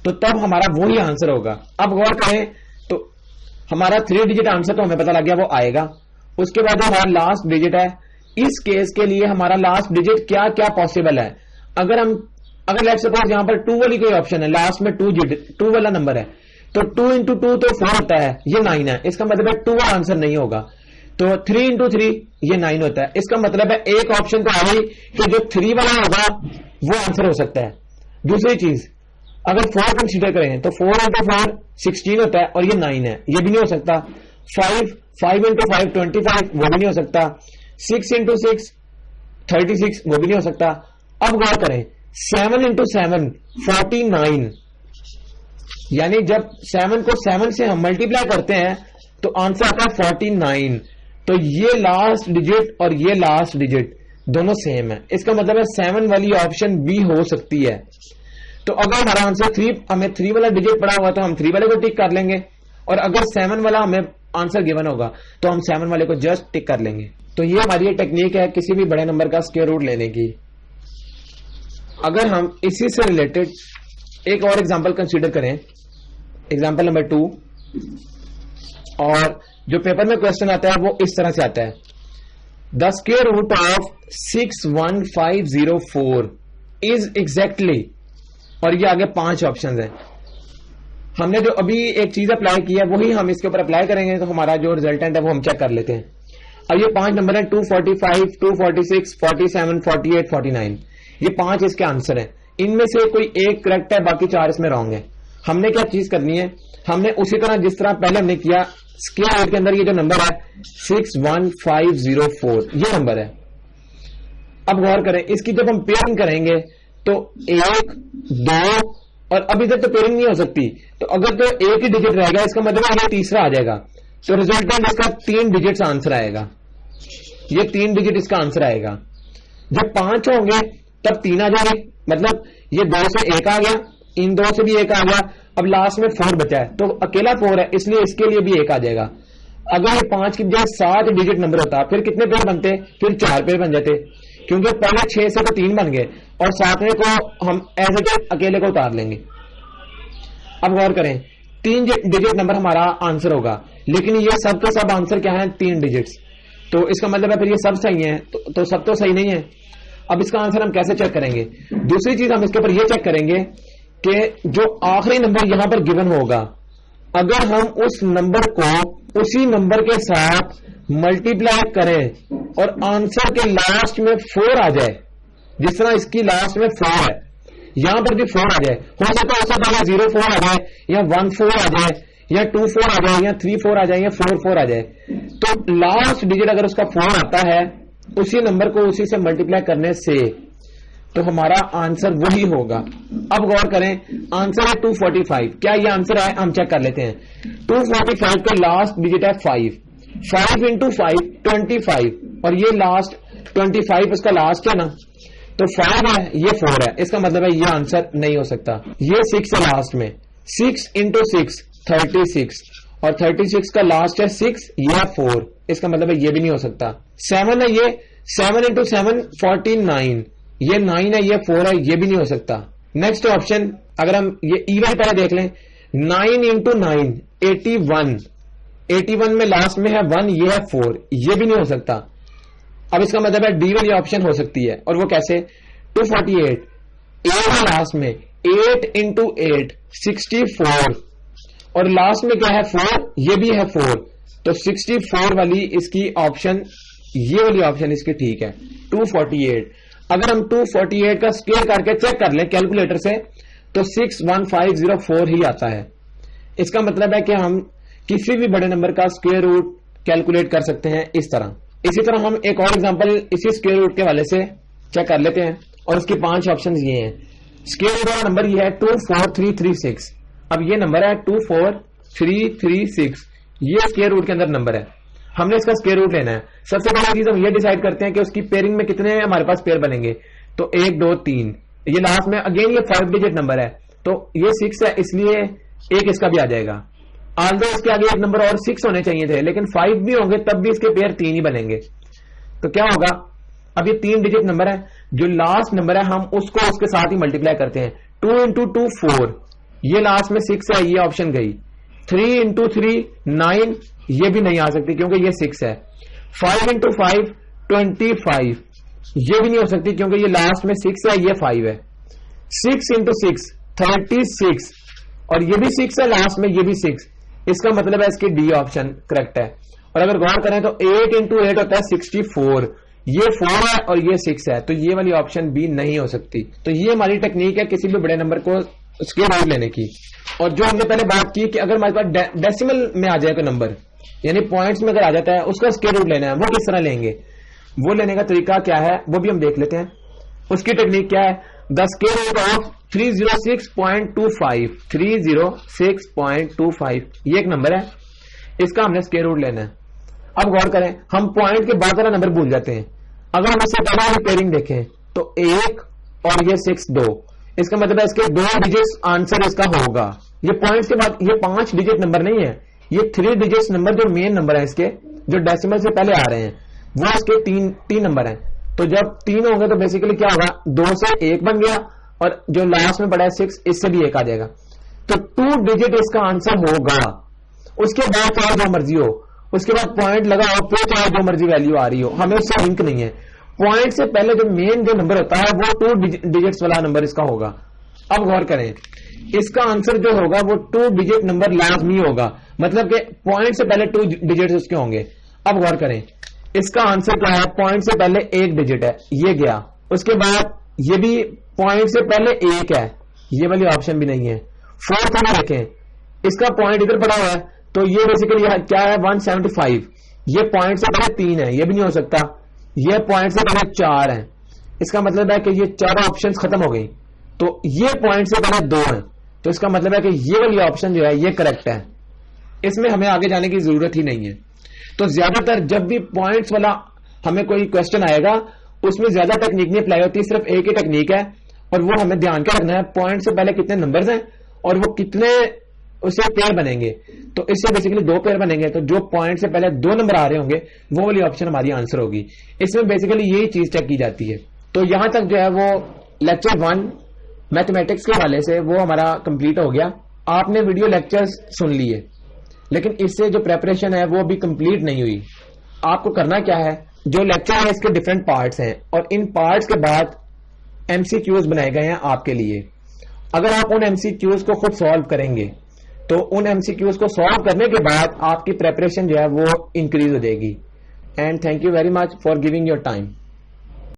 तो तब हमारा वही आंसर होगा। अब गौर करें तो हमारा 3 डिजिट आंसर तो हमें पता लग गया वो आएगा। उसके बाद हमारा लास्ट डिजिट है, इस केस के लिए हमारा लास्ट डिजिट क्या क्या पॉसिबल है। अगर लेट्स सपोज यहां पर 2 वाली कोई ऑप्शन है, लास्ट में 2 वाला नंबर है, तो 2 इंटू 2 तो 4 होता है, ये 9 है, इसका मतलब है 2 वाला आंसर नहीं होगा। तो 3 इंटू 3 ये 9 होता है, इसका मतलब है एक ऑप्शन तो आ गई कि जो 3 वाला होगा वो आंसर हो सकता है। दूसरी चीज अगर 4 कंसीडर करें तो 4 इंटू 4 16 होता है और ये 9 है, ये भी नहीं हो सकता। 5 इंटू 5 25 वो भी नहीं हो सकता। 6 इंटू 6 36 वो भी नहीं हो सकता। अब गौर करें 7 इंटू 7 49, यानी जब 7 को 7 से हम मल्टीप्लाई करते हैं तो आंसर आता है 49। तो ये लास्ट डिजिट और ये लास्ट डिजिट दोनों सेम है, इसका मतलब है 7 वाली ऑप्शन भी हो सकती है। तो अगर हमारा आंसर 3, हमें 3 वाला डिजिट पड़ा हुआ तो हम 3 वाले को टिक कर लेंगे, और अगर 7 वाला हमें आंसर गिवन होगा तो हम 7 वाले को जस्ट टिक कर लेंगे। तो ये हमारी टेक्निक है किसी भी बड़े नंबर का स्क्वायर रूट लेने की। अगर हम इसी से रिलेटेड एक और एग्जांपल कंसीडर करें, एग्जांपल नंबर 2, और जो पेपर में क्वेश्चन आता है वो इस तरह से आता है, the square root of 61504 is exactly, और ये आगे 5 ऑप्शन है। हमने जो अभी एक चीज अप्लाई की है वही हम इसके ऊपर अप्लाई करेंगे, तो हमारा जो रिजल्टेंट है वो हम चेक कर लेते हैं। अब ये 5 नंबर है 245 246 47 48 49, ये 5 इसके आंसर हैं। इनमें से कोई एक करेक्ट है, बाकी 4 इसमें रॉन्ग है। हमने क्या चीज करनी है, हमने उसी तरह जिस तरह पहले हमने किया स्क्वायर रूट के अंदर ये जो नंबर है 61504 ये नंबर है। अब गौर करें इसकी जब हम पेयरिंग करेंगे तो 1 2, और अभी तक तो पेयरिंग नहीं हो सकती, तो अगर तो एक ही डिजिट रहेगा इसका मतलब ये तीसरा आ जाएगा, तो रिजल्टेंट इसका 3 डिजिट आंसर आएगा, ये 3 डिजिट इसका आंसर आएगा। जब 5 होंगे तब 3 आ जाएंगे, मतलब ये 2 से 1 आ गया, इन 2 से भी 1 आ गया, अब लास्ट में 4 बचा है तो अकेला 4 है, इसलिए इसके लिए भी 1 आ जाएगा। अगर ये 5 की बजाय 7 डिजिट नंबर होता फिर कितने पेयर बनते, फिर 4 पेयर बन जाते, क्योंकि पहले 6 से तो 3 बन गए और 7वें को हम ऐसे अकेले को उतार लेंगे। अब गौर करें 3 डिजिट नंबर हमारा आंसर होगा, लेकिन ये सब के सब आंसर क्या है 3 डिजिट्स। तो इसका मतलब है फिर ये सब सही है, तो सब तो सही नहीं है। अब इसका आंसर हम कैसे चेक करेंगे? दूसरी चीज हम इसके ऊपर ये चेक करेंगे कि जो आखिरी नंबर यहां पर गिवन होगा, अगर हम उस नंबर को उसी नंबर के साथ मल्टीप्लाई करें और आंसर के लास्ट में 4 आ जाए, जिस तरह इसकी लास्ट में 4 है, यहां पर भी 4 आ जाए, हो सकता है उससे पहले 0-4 आ जाए या 1-4 आ जाए या 2-4 आ जाए या 3-4 आ जाए या 4-4 आ जाए, तो लास्ट डिजिट अगर उसका 4 आता है उसी नंबर को उसी से मल्टीप्लाई करने से, तो हमारा आंसर वही होगा। अब गौर करें, आंसर है 245। क्या ये आंसर है? हम चेक कर लेते हैं। 245 का लास्ट डिजिट है 5, 5 इंटू 5 25, और ये लास्ट 25 उसका लास्ट है ना, तो 5 है, ये 4 है, इसका मतलब है ये आंसर नहीं हो सकता। ये 6 है लास्ट में, 6 इंटू 6 36, और 36 का लास्ट है 6, ये 4, इसका मतलब है ये भी नहीं हो सकता। 7 है, ये 7 इंटू 7 49, ये 9 है, ये 4 है, ये भी नहीं हो सकता। नेक्स्ट ऑप्शन, अगर हम ये इवन पहले देख लें, 9 इंटू 9 81, 81 में लास्ट में है 1, ये है 4, ये भी नहीं हो सकता। अब इसका मतलब है डी वाली ऑप्शन हो सकती है, और वो कैसे? 248, 8 है लास्ट में, 8 इंटू 8 64, और लास्ट में क्या है 4, ये भी है 4, तो 64 वाली इसकी ऑप्शन, ये वाली ऑप्शन इसकी ठीक है, 248। अगर हम 248 का स्क्वायर करके चेक कर लें कैलकुलेटर से, तो 61504 ही आता है। इसका मतलब है कि हम किसी भी बड़े नंबर का स्क्वायर रूट कैलकुलेट कर सकते हैं इस तरह। इसी तरह हम एक और एग्जांपल इसी स्क्वायर रूट के वाले से चेक कर लेते हैं, और इसकी 5 ऑप्शंस ये हैं। स्क्वायर रूट वाला नंबर ये है 24336। अब ये नंबर है 24336, ये स्क्वायर रूट के अंदर नंबर है, हमने इसका स्क्वायर रूट लेना है। सबसे पहली चीज हम ये डिसाइड करते हैं कि उसकी पेयरिंग में कितने हमारे पास पेयर बनेंगे, तो 1 2 3, ये लास्ट में अगेन ये 5 डिजिट नंबर है, तो ये 6 है, इसलिए एक इसका भी आ जाएगा। आल्दो इसके आगे एक नंबर और 6 होने चाहिए थे, लेकिन 5 भी होंगे तब भी इसके पेयर 3 ही बनेंगे। तो क्या होगा, अब ये 3 डिजिट नंबर है, जो लास्ट नंबर है हम उसको उसके साथ ही मल्टीप्लाई करते हैं। 2 इंटू 2 4, ये लास्ट में 6 है, ये ऑप्शन गई। 3 इंटू 3 9, ये भी नहीं आ सकती क्योंकि ये 6 है। 5 इंटू 5 25, ये भी नहीं हो सकती क्योंकि ये लास्ट में 6 है, ये 5 है। 6 इंटू 6 36, और ये भी 6 है, लास्ट में ये भी 6, इसका मतलब है इसकी डी ऑप्शन करेक्ट है। और अगर गौर करें तो 8 इंटू 8 होता है 64, ये 4 है और ये 6 है, तो ये वाली ऑप्शन भी नहीं हो सकती। तो ये हमारी टेक्निक है किसी भी बड़े नंबर को स्क्वायर रूट लेने की। और जो हमने पहले बात की कि अगर हमारे पास डेसिमल में आ जाए कोई नंबर, यानी पॉइंट्स में अगर आ जाता है, उसका स्क्वायर रूट लेना है, वो किस तरह लेंगे, वो लेने का तरीका क्या है वो भी हम देख लेते हैं। उसकी टेक्निक क्या है, द स्क्वायर रूट ऑफ 306.25, 306.25, ये एक नंबर है, इसका हमने स्क्वायर रूट लेना है। अब गौर करें, हम पॉइंट के बाद वाला नंबर भूल जाते हैं। अगर हम इससे पहले वाली पेयरिंग देखें तो 1 और ये 6 2, इसका मतलब है इसके 2 डिजिट आंसर इसका होगा। ये पॉइंट्स के बाद ये 5 डिजिट नंबर नहीं है, ये 3 डिजिट नंबर जो मेन नंबर है इसके, जो डेसिमल से पहले आ रहे हैं, वो इसके 3 नंबर हैं। तो जब 3 होंगे तो बेसिकली क्या होगा, 2 से 1 बन गया, और जो लास्ट में पड़ा है 6, इससे भी 1 आ जाएगा, तो 2 डिजिट इसका आंसर होगा। उसके बाद चाहे जो मर्जी हो, उसके बाद पॉइंट लगाओ, फिर चाहे जो मर्जी वैल्यू आ रही हो, हमें उससे लिंक नहीं है। पॉइंट से पहले जो मेन जो नंबर होता है वो 2 डिजिट्स वाला नंबर इसका होगा। अब गौर करें, इसका आंसर जो होगा वो 2 डिजिट नंबर लाजमी होगा, मतलब कि पॉइंट से पहले 2 डिजिट्स उसके होंगे। अब गौर करें, इसका आंसर क्या है, पॉइंट से पहले 1 डिजिट है, ये गया, उसके बाद ये भी पॉइंट से पहले 1 है, ये वाली ऑप्शन भी नहीं है। 4th में देखें, इसका पॉइंट इधर पड़ा हुआ है, तो ये बेसिकली क्या है 175, ये पॉइंट से पहले 3 है, ये भी नहीं हो सकता। ये पॉइंट से पहले 4 है, इसका मतलब है कि ये 4 ऑप्शन खत्म हो गई, तो ये पॉइंट से पहले 2 है, तो इसका मतलब है कि ये वाली ऑप्शन जो है ये करेक्ट है, इसमें हमें आगे जाने की जरूरत ही नहीं है। तो ज्यादातर जब भी पॉइंट्स वाला हमें कोई क्वेश्चन आएगा, उसमें ज्यादा टेक्निक नहीं अप्लाई होती, सिर्फ एक ही टेक्निक है, और वो हमें ध्यान क्या रखना है, पॉइंट से पहले कितने नंबर्स हैं और वो कितने उससे पेयर बनेंगे। तो इससे बेसिकली 2 पेयर बनेंगे, तो जो पॉइंट से पहले 2 नंबर आ रहे होंगे वो वाली ऑप्शन हमारी आंसर होगी। इसमें बेसिकली यही चीज चेक की जाती है। तो यहां तक जो है वो लेक्चर 1 मैथमेटिक्स के हवाले से वो हमारा कंप्लीट हो गया। आपने वीडियो लेक्चर्स सुन लिए, लेकिन इससे जो प्रेपरेशन है वो अभी कंप्लीट नहीं हुई। आपको करना क्या है, जो लेक्चर है इसके डिफरेंट पार्ट्स हैं और इन पार्ट्स के बाद एमसीक्यूज बनाए गए हैं आपके लिए। अगर आप उन एमसीक्यूज को खुद सॉल्व करेंगे तो उन एमसीक्यूज को सॉल्व करने के बाद आपकी प्रेपरेशन जो है वो इंक्रीज हो जाएगी। And thank you very much for giving your time.